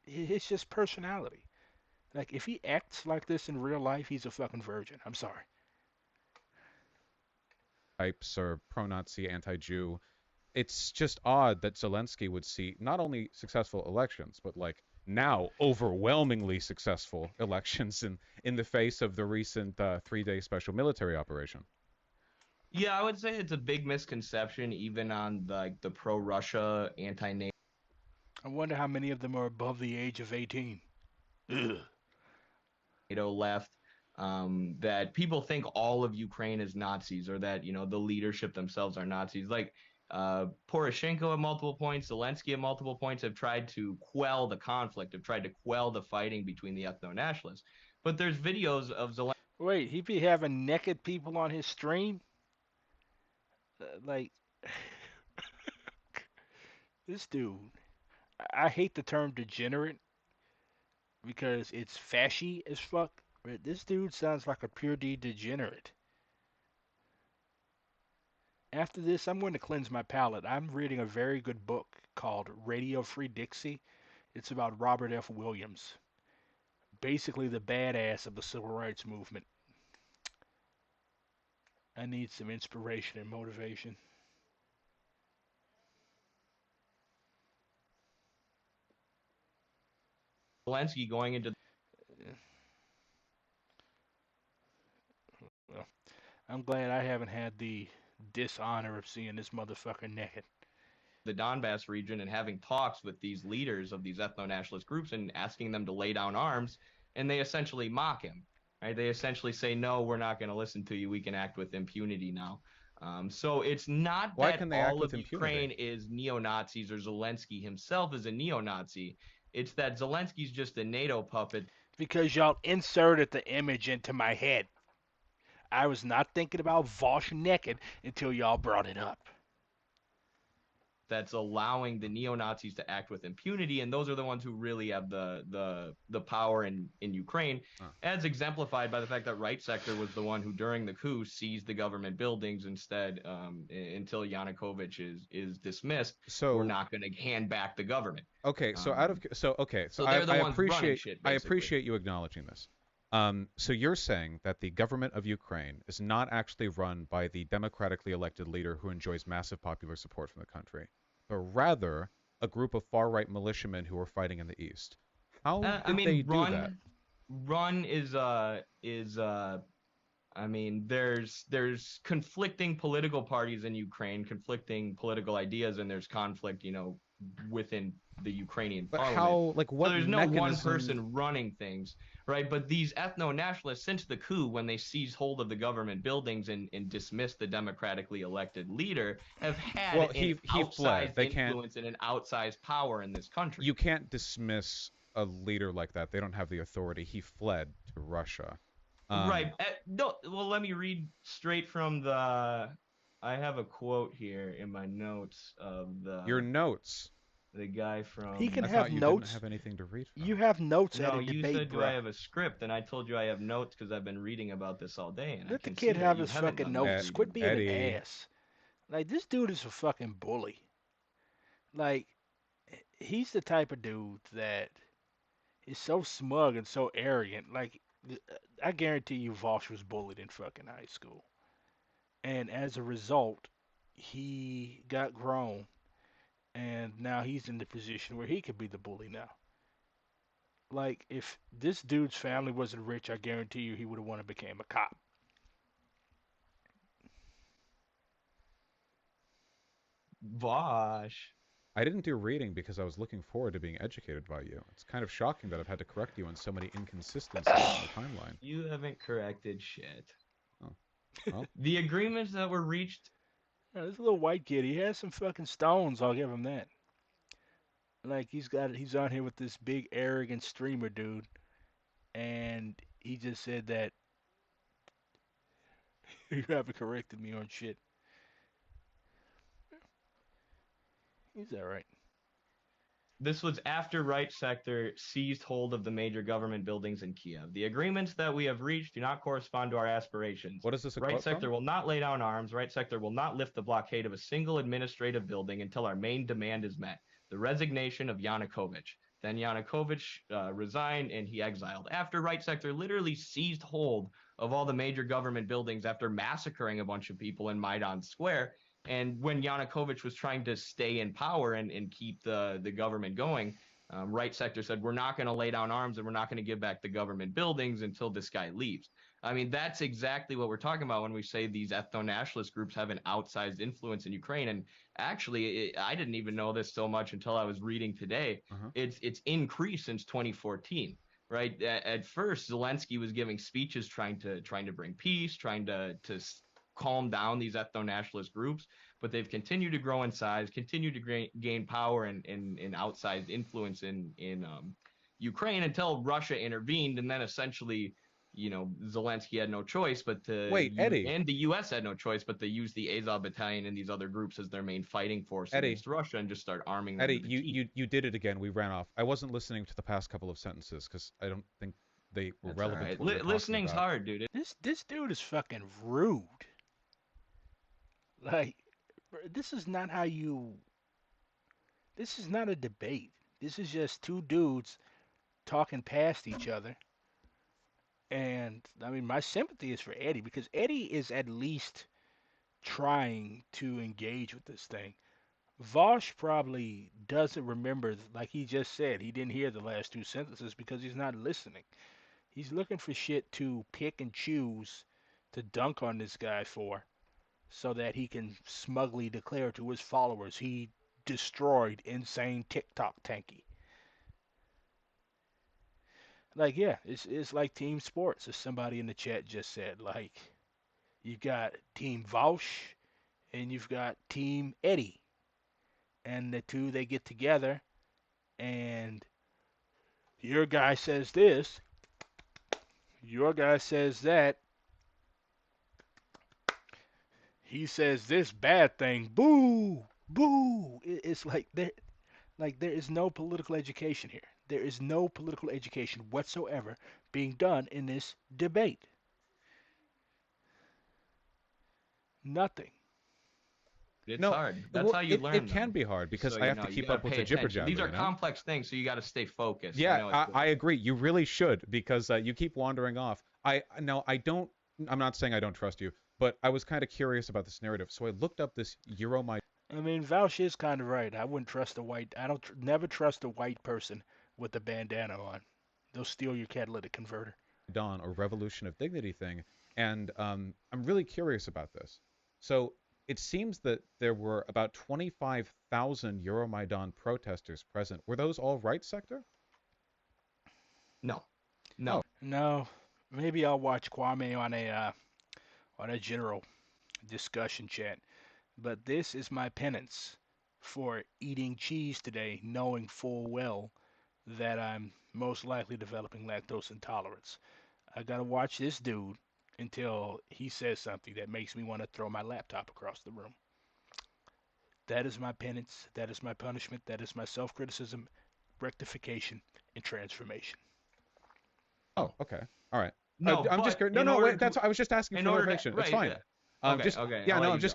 it's just personality. Like, if he acts like this in real life, he's a fucking virgin. I'm sorry. Types are pro-Nazi, anti-Jew. It's just odd that Zelensky would see not only successful elections, but like now overwhelmingly successful elections in the face of the recent 3-day special military operation. Yeah, I would say it's a big misconception, even on the pro-Russia, anti-NATO. I wonder how many of them are above the age of 18. Ugh. NATO left, that people think all of Ukraine is Nazis, or that, you know, the leadership themselves are Nazis. Like, Poroshenko at multiple points, Zelensky at multiple points have tried to quell the conflict, have tried to quell the fighting between the ethno-nationalists. But there's videos of Zelensky. Wait, he be having naked people on his stream? Like, this dude. I hate the term degenerate because it's fashy as fuck, but this dude sounds like a pure D degenerate. After this, I'm going to cleanse my palate. I'm reading a very good book called Radio Free Dixie. It's about Robert F. Williams, basically the badass of the civil rights movement. I need some inspiration and motivation. Zelensky going into. Well, I'm glad I haven't had the dishonor of seeing this motherfucker naked. The Donbass region and having talks with these leaders of these ethno-nationalist groups and asking them to lay down arms, and they essentially mock him. Right? They essentially say, no, we're not going to listen to you. We can act with impunity now. So it's not Why that can they act all with of impunity? Ukraine is neo-Nazis or Zelensky himself is a neo-Nazi. It's that Zelensky's just a NATO puppet. Because y'all inserted the image into my head. I was not thinking about VAUSH naked until y'all brought it up. That's allowing the neo-Nazis to act with impunity, and those are the ones who really have the power in Ukraine, as exemplified by the fact that Right Sector was the one who, during the coup, seized the government buildings instead, until Yanukovych is dismissed. So we're not going to hand back the government. Okay, so they're the ones running shit, I basically. appreciate you acknowledging this. So you're saying that the government of Ukraine is not actually run by the democratically elected leader who enjoys massive popular support from the country, but rather a group of far-right militiamen who are fighting in the east. How did they do that? Run is I mean, there's conflicting political parties in Ukraine, conflicting political ideas, and there's conflict, within the Ukrainian parliament. How, like, what so there's no mechanism... one person running things, right? But these ethno-nationalists, since the coup, when they seized hold of the government buildings and dismissed the democratically elected leader, have had he outsized fled. influence and an outsized power in this country. You can't dismiss a leader like that. They don't have the authority. He fled to Russia. Right. No, well, let me read straight from the... I have a quote here in my notes of the... Your notes? The guy from... He can I have thought you notes. Didn't have anything to read from. You have notes at a No, debate, you said, bro. do I have a script? And I told you I have notes because I've been reading about this all day. And Let the kid have his fucking notes. Eddie. Quit being an ass. Like, this dude is a fucking bully. Like, he's the type of dude that is so smug and so arrogant. Like, I guarantee you VAUSH was bullied in fucking high school. And as a result, he got grown. And now he's in the position where he could be the bully now. Like, if this dude's family wasn't rich, I guarantee you he would have won and became a cop. VAUSH. I didn't do reading because I was looking forward to being educated by you. It's kind of shocking that I've had to correct you on so many inconsistencies in the timeline. You haven't corrected shit. Oh. Well. The agreements that were reached... Yeah, this little white kid, he has some fucking stones, I'll give him that. Like, he's on here with this big arrogant streamer dude, and he just said that you haven't corrected me on shit. He's alright. This was after Right Sector seized hold of the major government buildings in Kiev. The agreements that we have reached do not correspond to our aspirations. What is this a Right quote Sector from? will not lay down arms. Right Sector will not lift the blockade of a single administrative building until our main demand is met: the resignation of Yanukovych. Then Yanukovych resigned and he exiled. After Right Sector literally seized hold of all the major government buildings after massacring a bunch of people in Maidan Square, and when Yanukovych was trying to stay in power and keep the government going, Right Sector said, we're not going to lay down arms and we're not going to give back the government buildings until this guy leaves. I mean, that's exactly what we're talking about when we say these ethno-nationalist groups have an outsized influence in Ukraine. And actually, I didn't even know this so much until I was reading today. It's increased since 2014. Right. At first, Zelensky was giving speeches trying to bring peace, trying to calm down these ethno-nationalist groups, but they've continued to grow in size, continued to gain power and outsized influence in Ukraine until Russia intervened, and then essentially, Zelensky had no choice but to... Wait, Eddie. And the U.S. had no choice but to use the Azov Battalion and these other groups as their main fighting force against Russia and just start arming them. Eddie, you did it again. We ran off. I wasn't listening to the past couple of sentences because I don't think they were relevant. Right. To what Listening's hard, dude. This dude is fucking rude. Like, this is not how you... This is not a debate. This is just two dudes talking past each other. And, I mean, my sympathy is for Eddie, because Eddie is at least trying to engage with this thing. VAUSH probably doesn't remember, like he just said, he didn't hear the last two sentences because he's not listening. He's looking for shit to pick and choose to dunk on this guy for, so that he can smugly declare to his followers he destroyed insane TikTok tanky. Like, yeah, it's like team sports, as somebody in the chat just said. Like, you got Team VAUSH, and you've got Team Eddie, and the two they get together, and your guy says this, your guy says that, he says this bad thing, boo, boo. It's like there is no political education here. There is no political education whatsoever being done in this debate. Nothing. It's No, hard. That's how you learn it can them. be hard because So, I have to keep up with the jibber jabber. These are complex things, so you got to stay focused. Yeah, I agree. You really should because you keep wandering off. I'm not saying I don't trust you, but I was kind of curious about this narrative, so I looked up this Euromaidan. I mean, VAUSH is kind of right. I wouldn't trust a white. I don't never trust a white person with a bandana on. They'll steal your catalytic converter. Dawn or Revolution of Dignity thing, and I'm really curious about this. So it seems that there were about 25,000 Euromaidan protesters present. Were those all right sector? No. No. Maybe I'll watch Kwame on a general discussion chat. But this is my penance for eating cheese today, knowing full well that I'm most likely developing lactose intolerance. I gotta watch this dude until he says something that makes me want to throw my laptop across the room. That is my penance. That is my punishment. That is my self-criticism, rectification, and transformation. Oh, okay. All right. No, I'm just curious. No, wait. I was just asking for information. It's fine. I'm just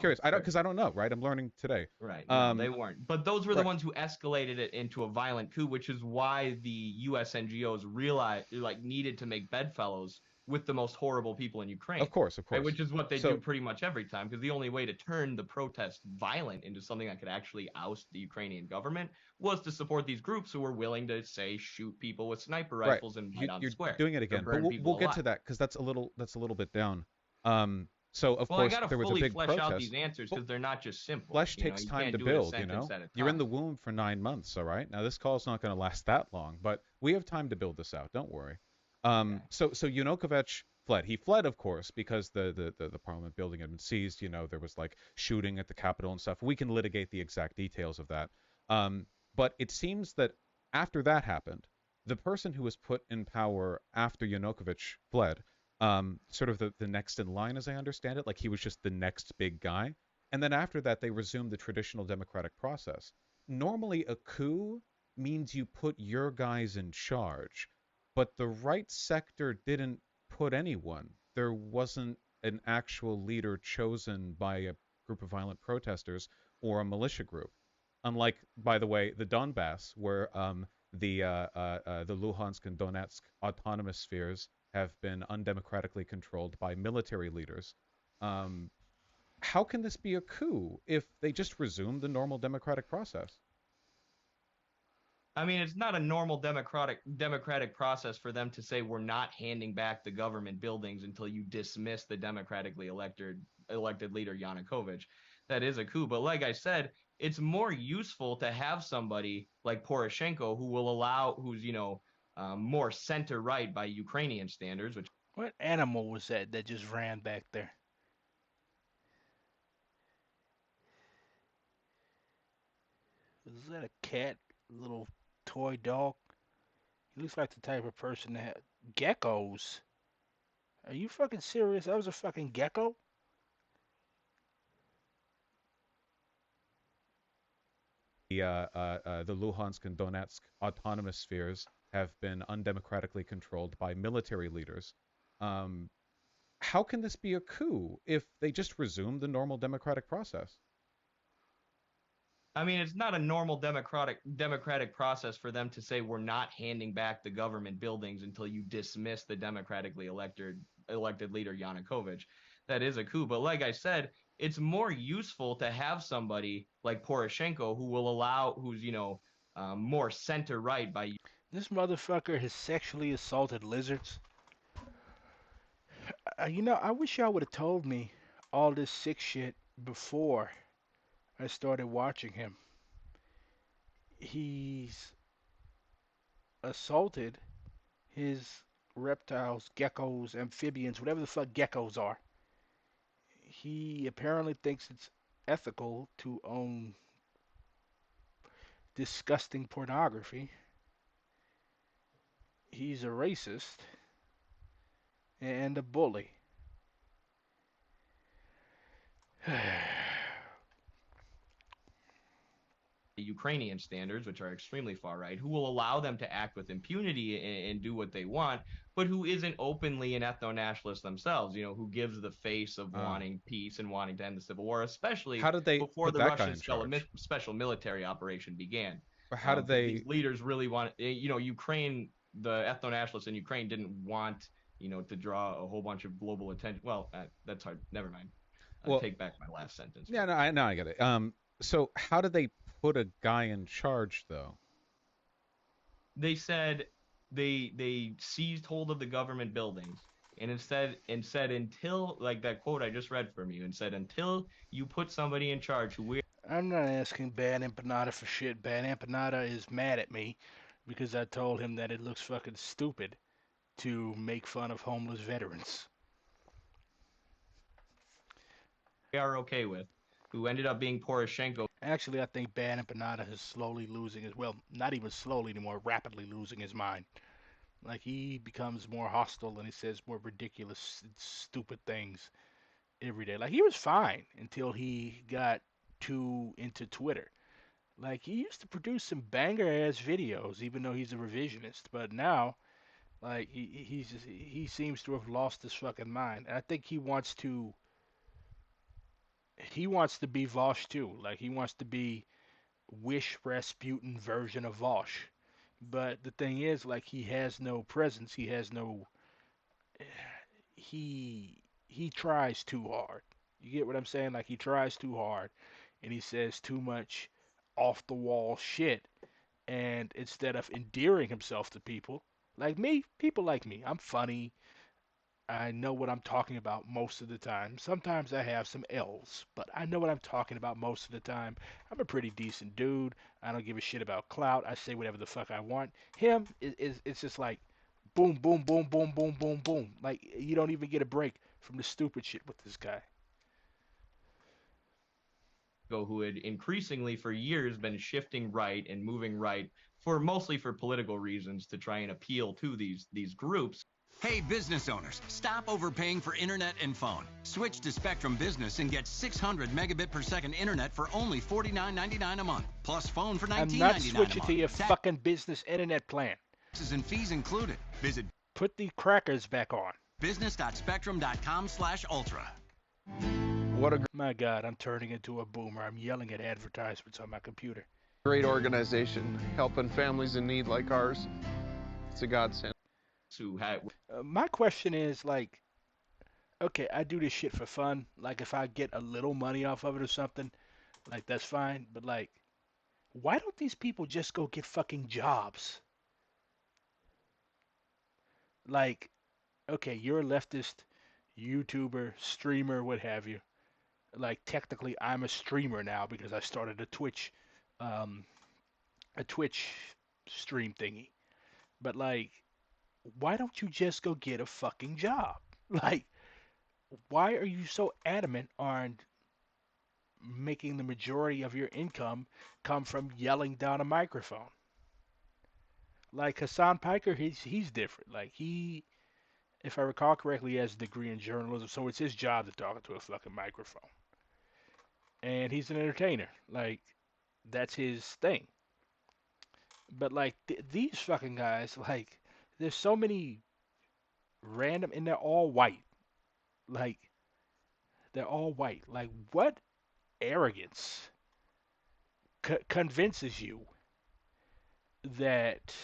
curious. Because I don't know, right? I'm learning today. Right. No, they weren't. But those were the ones who escalated it into a violent coup, which is why the U.S. NGOs realized needed to make bedfellows with the most horrible people in Ukraine. Of course. Right, which is what they do pretty much every time, because the only way to turn the protest violent into something that could actually oust the Ukrainian government was to support these groups who were willing to, say, shoot people with sniper rifles in Maidan Square. You're doing it again, but we'll get to that because that's a little bit down. So of course there was a big protest. I gotta fully flesh out these answers because they're not just simple. Flesh takes time to build. You're in the womb for 9 months. All right. Now this call's not going to last that long, but we have time to build this out. Don't worry. So Yanukovych fled. He fled, of course, because the parliament building had been seized. There was shooting at the Capitol and stuff. We can litigate the exact details of that. But it seems that after that happened, the person who was put in power after Yanukovych fled, sort of the next in line, as I understand it, he was just the next big guy. And then after that, they resumed the traditional democratic process. Normally, a coup means you put your guys in charge, but the right sector didn't put anyone. There wasn't an actual leader chosen by a group of violent protesters or a militia group. Unlike, by the way, the Donbass, where the Luhansk and Donetsk autonomous spheres have been undemocratically controlled by military leaders. How can this be a coup if they just resumed the normal democratic process? I mean, it's not a normal democratic process for them to say we're not handing back the government buildings until you dismiss the democratically elected leader Yanukovych. That is a coup. But like I said, it's more useful to have somebody like Poroshenko who's more center right by Ukrainian standards. What animal was that just ran back there? Is that a cat? Little toy dog? He looks like the type of person that had geckos. Are you fucking serious? That was a fucking gecko? The Luhansk and Donetsk autonomous spheres have been undemocratically controlled by military leaders. How can this be a coup if they just resumed the normal democratic process? I mean, it's not a normal democratic process for them to say we're not handing back the government buildings until you dismiss the democratically elected leader Yanukovych. That is a coup. But like I said, it's more useful to have somebody like Poroshenko who's more center right by. This motherfucker has sexually assaulted lizards. I wish y'all would have told me all this sick shit before I started watching him. He's assaulted his reptiles, geckos, amphibians, whatever the fuck geckos are. He apparently thinks it's ethical to own disgusting pornography. He's a racist and a bully. The Ukrainian standards, which are extremely far right, who will allow them to act with impunity and do what they want, but who isn't openly an ethno-nationalist themselves, who gives the face of wanting peace and wanting to end the civil war, especially How did they before put the that guy in Russian charge? special military operation began. Or how did they? These leaders really want, Ukraine, the ethno-nationalists in Ukraine didn't want, to draw a whole bunch of global attention. Well, that's hard. Never mind. Well, take back my last sentence. Yeah, no, I get it. So how did they put a guy in charge, though? They said they seized hold of the government buildings and said until, like that quote I just read from you, and said until you put somebody in charge who we. I'm not asking Bad Empanada for shit. Bad Empanada is mad at me because I told him that it looks fucking stupid to make fun of homeless veterans. They are okay with, who ended up being Poroshenko. Actually, I think Bad Empanada is slowly losing his, well, not even slowly anymore, rapidly losing his mind. Like, he becomes more hostile and he says more ridiculous, stupid things every day. Like, he was fine until he got too into Twitter. Like, he used to produce some banger-ass videos, even though he's a revisionist. But now, like, he seems to have lost his fucking mind. And I think he wants to be VAUSH too. Like, he wants to be Wish Rasputin version of VAUSH. But the thing is, like, he has no presence. He has no. He tries too hard. You get what I'm saying? Like, he tries too hard, and he says too much off the wall shit. And instead of endearing himself to people like me, I'm funny. I know what I'm talking about most of the time. Sometimes I have some L's, but I know what I'm talking about most of the time. I'm a pretty decent dude. I don't give a shit about clout. I say whatever the fuck I want. Him it's just like boom, boom, boom, boom, boom, boom, boom. Like, you don't even get a break from the stupid shit with this guy. Who had increasingly for years been shifting right and moving right mostly for political reasons to try and appeal to these groups. Hey, business owners, stop overpaying for internet and phone. Switch to Spectrum Business and get 600 megabit per second internet for only $49.99 a month, plus phone for $19.99 a month. I'm not switching to your fucking business internet plan. Taxes and fees included. Visit. Put the crackers back on. business.spectrum.com/ultra. My God, I'm turning into a boomer. I'm yelling at advertisements on my computer. Great organization, helping families in need like ours. It's a godsend. My question is, like, okay, I do this shit for fun. Like, if I get a little money off of it or something, like, that's fine. But, like, why don't these people just go get fucking jobs? Like, okay, you're a leftist YouTuber, streamer, what have you. Like, technically, I'm a streamer now because I started a Twitch stream thingy. But, like, why don't you just go get a fucking job? Like, why are you so adamant on making the majority of your income come from yelling down a microphone? Like Hassan Piker, he's different. Like, he, if I recall correctly, he has a degree in journalism, so it's his job to talk into a fucking microphone. And he's an entertainer. Like, that's his thing. But, like, these fucking guys, like, there's so many random, and they're all white. Like, they're all white. Like, what arrogance convinces you that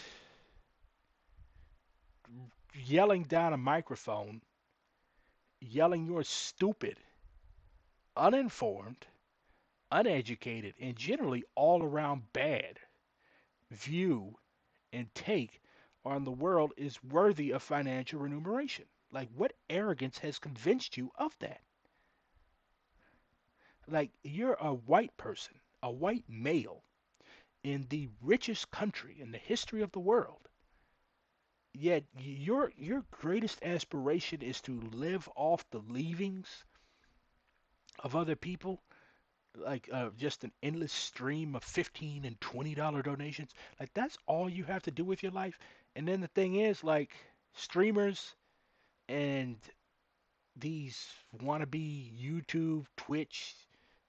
yelling down a microphone, yelling you're stupid, uninformed, uneducated, and generally all around bad view and take on the world is worthy of financial remuneration? Like, what arrogance has convinced you of that? Like, you're a white person, a white male in the richest country in the history of the world. Yet your greatest aspiration is to live off the leavings of other people. like just an endless stream of $15 and $20 donations. Like that's all you have to do with your life. And then the thing is, like streamers and these wannabe YouTube, Twitch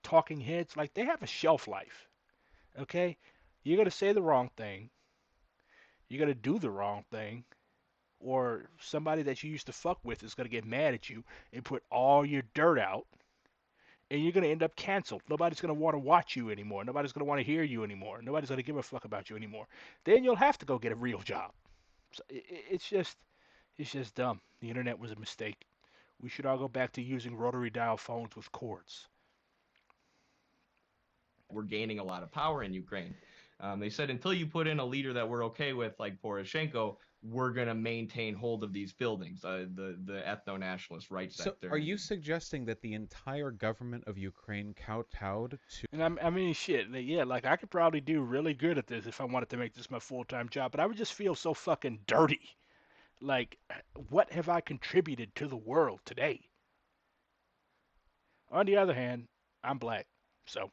talking heads, like they have a shelf life. Okay, you're gonna say the wrong thing, you're gonna do the wrong thing, or somebody that you used to fuck with is gonna get mad at you and put all your dirt out, and you're going to end up canceled. Nobody's going to want to watch you anymore. Nobody's going to want to hear you anymore. Nobody's going to give a fuck about you anymore. Then you'll have to go get a real job. So it's just dumb. The internet was a mistake. We should all go back to using rotary dial phones with cords. We're gaining a lot of power in Ukraine. They said until you put in a leader that we're okay with, like Poroshenko, we're going to maintain hold of these buildings, the ethno-nationalist right sector. So are you suggesting that the entire government of Ukraine kowtowed to... And I mean, shit, yeah, like I could probably do really good at this if I wanted to make this my full-time job, but I would just feel so fucking dirty. Like, what have I contributed to the world today? On the other hand, I'm black, so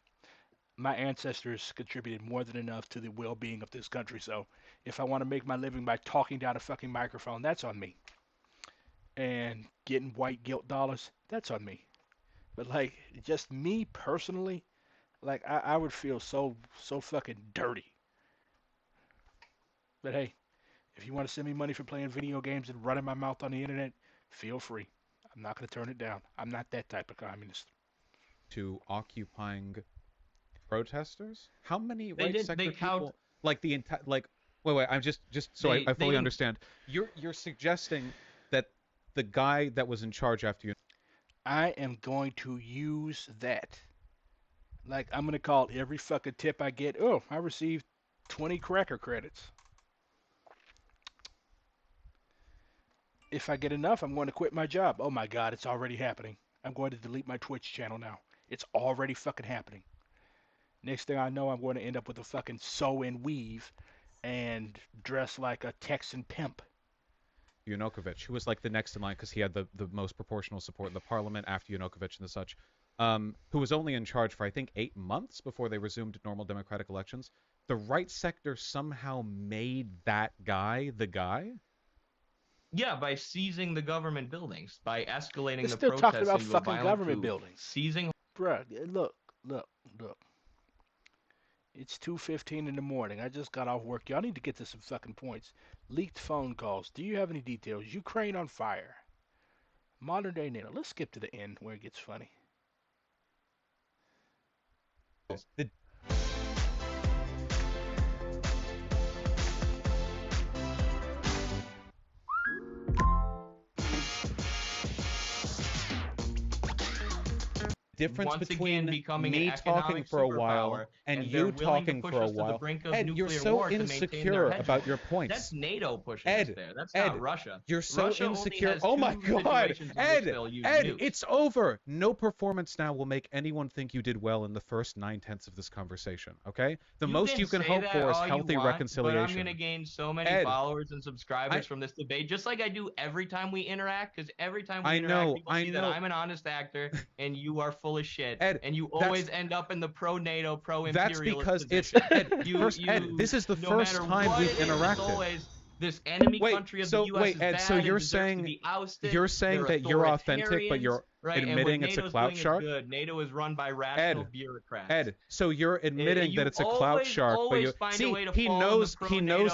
my ancestors contributed more than enough to the well-being of this country. So if I want to make my living by talking down a fucking microphone, that's on me. And getting white guilt dollars, that's on me. But like, just me personally, like I would feel so fucking dirty. But hey, if you want to send me money for playing video games and running my mouth on the internet, feel free. I'm not going to turn it down. I'm not that type of communist. To occupying protesters? How many right sector people? Like the entire, like, wait, I'm just so I fully understand. You're suggesting that the guy that was in charge after you. I am going to use that. Like, I'm going to call every fucking tip I get, oh, I received 20 cracker credits. If I get enough, I'm going to quit my job. Oh my God, it's already happening. I'm going to delete my Twitch channel now. It's already fucking happening. Next thing I know, I'm going to end up with a fucking sew and weave and dress like a Texan pimp. Yanukovych, who was like the next in line because he had the most proportional support in the parliament after Yanukovych and such, who was only in charge for, I think, 8 months before they resumed normal democratic elections. The right sector somehow made that guy the guy? Yeah, by seizing the government buildings, by escalating They're the still protests talking about into fucking a violent government coup, buildings. seizing... Bruh, look. It's 2:15 in the morning. I just got off work. Y'all need to get to some fucking points. Leaked phone calls. Do you have any details? Ukraine on fire. Modern day NATO. Let's skip to the end where it gets funny. The difference once between again becoming me an talking for a while superpower, and they're you willing talking to push for a us to the while. brink of Ed, you're nuclear so war to maintain insecure their about your hegemony. points. That's NATO pushing Ed, us there. That's Ed, not Russia. You're so Russia insecure. Only has Oh my two God, situations in which Ed, they'll use Ed, nukes. it's over. No performance now will make anyone think you did well in the first 9/10 of this conversation. Okay, the most you can hope for is healthy reconciliation. But I'm gonna gain so many Ed, followers and subscribers from this debate, just like I do every time we interact. Because every time we interact, people see that I'm an honest actor and you are full of shit. Ed, and you always end up in the pro-NATO, pro-imperialist That's because position. it's Ed, this is the first time we've interacted. This enemy country of the U.S. is bad so you're and saying to be ousted. you're saying that you're authentic, but you're admitting it's a clout shark? Good. NATO is run by rational bureaucrats. Ed, so you're admitting that it's a clout shark, but you see he knows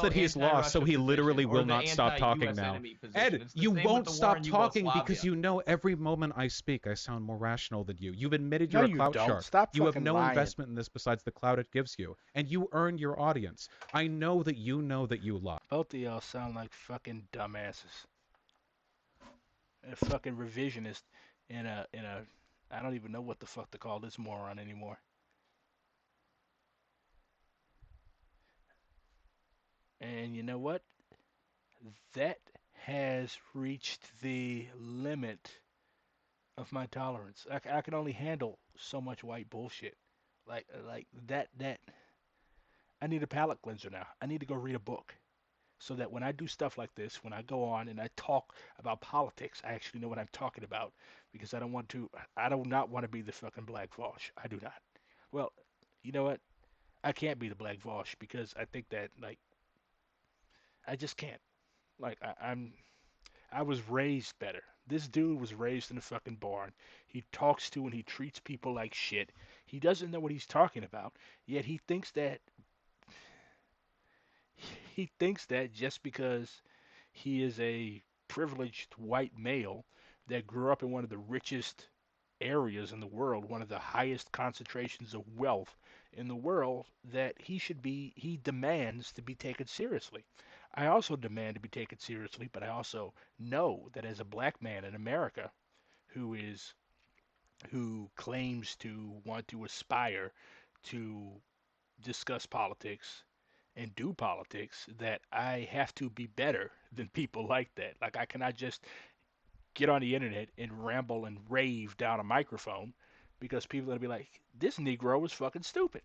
that he's lost, so he literally will not stop talking now. Ed, you won't stop talking because you know every moment I speak, I sound more rational than you. You've admitted you're a clout shark. Stop you have no lying. investment in this besides the clout it gives you, and you earn your audience. I know that you lie. Both of y'all sound like fucking dumbasses. A fucking revisionist in a I don't even know what the fuck to call this moron anymore. And you know what? That has reached the limit of my tolerance. I can only handle so much white bullshit. Like that I need a palate cleanser now. I need to go read a book. So that when I do stuff like this, when I go on and I talk about politics, I actually know what I'm talking about. Because I do not want to be the fucking Black VAUSH. I do not. Well, you know what? I can't be the Black VAUSH because I think that like I just can't. Like I was raised better. This dude was raised in a fucking barn. He talks to and he treats people like shit. He doesn't know what he's talking about, yet he thinks that just because he is a privileged white male that grew up in one of the richest areas in the world, one of the highest concentrations of wealth in the world, that he demands to be taken seriously. I also demand to be taken seriously, but I also know that as a black man in America who claims to want to aspire to discuss politics and do politics, that I have to be better than people like that. Like I cannot just get on the internet and ramble and rave down a microphone because people are going to be like, this Negro is fucking stupid.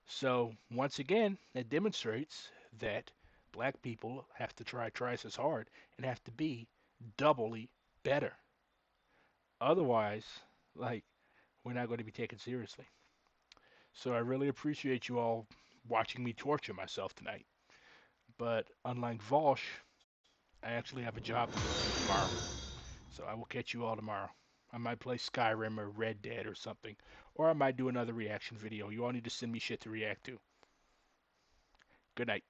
So, once again, it demonstrates that black people have to try twice as hard and have to be doubly better. Otherwise, like, we're not going to be taken seriously. So, I really appreciate you all watching me torture myself tonight. But unlike VAUSH, I actually have a job to go to tomorrow. So I will catch you all tomorrow. I might play Skyrim or Red Dead or something. Or I might do another reaction video. You all need to send me shit to react to. Good night.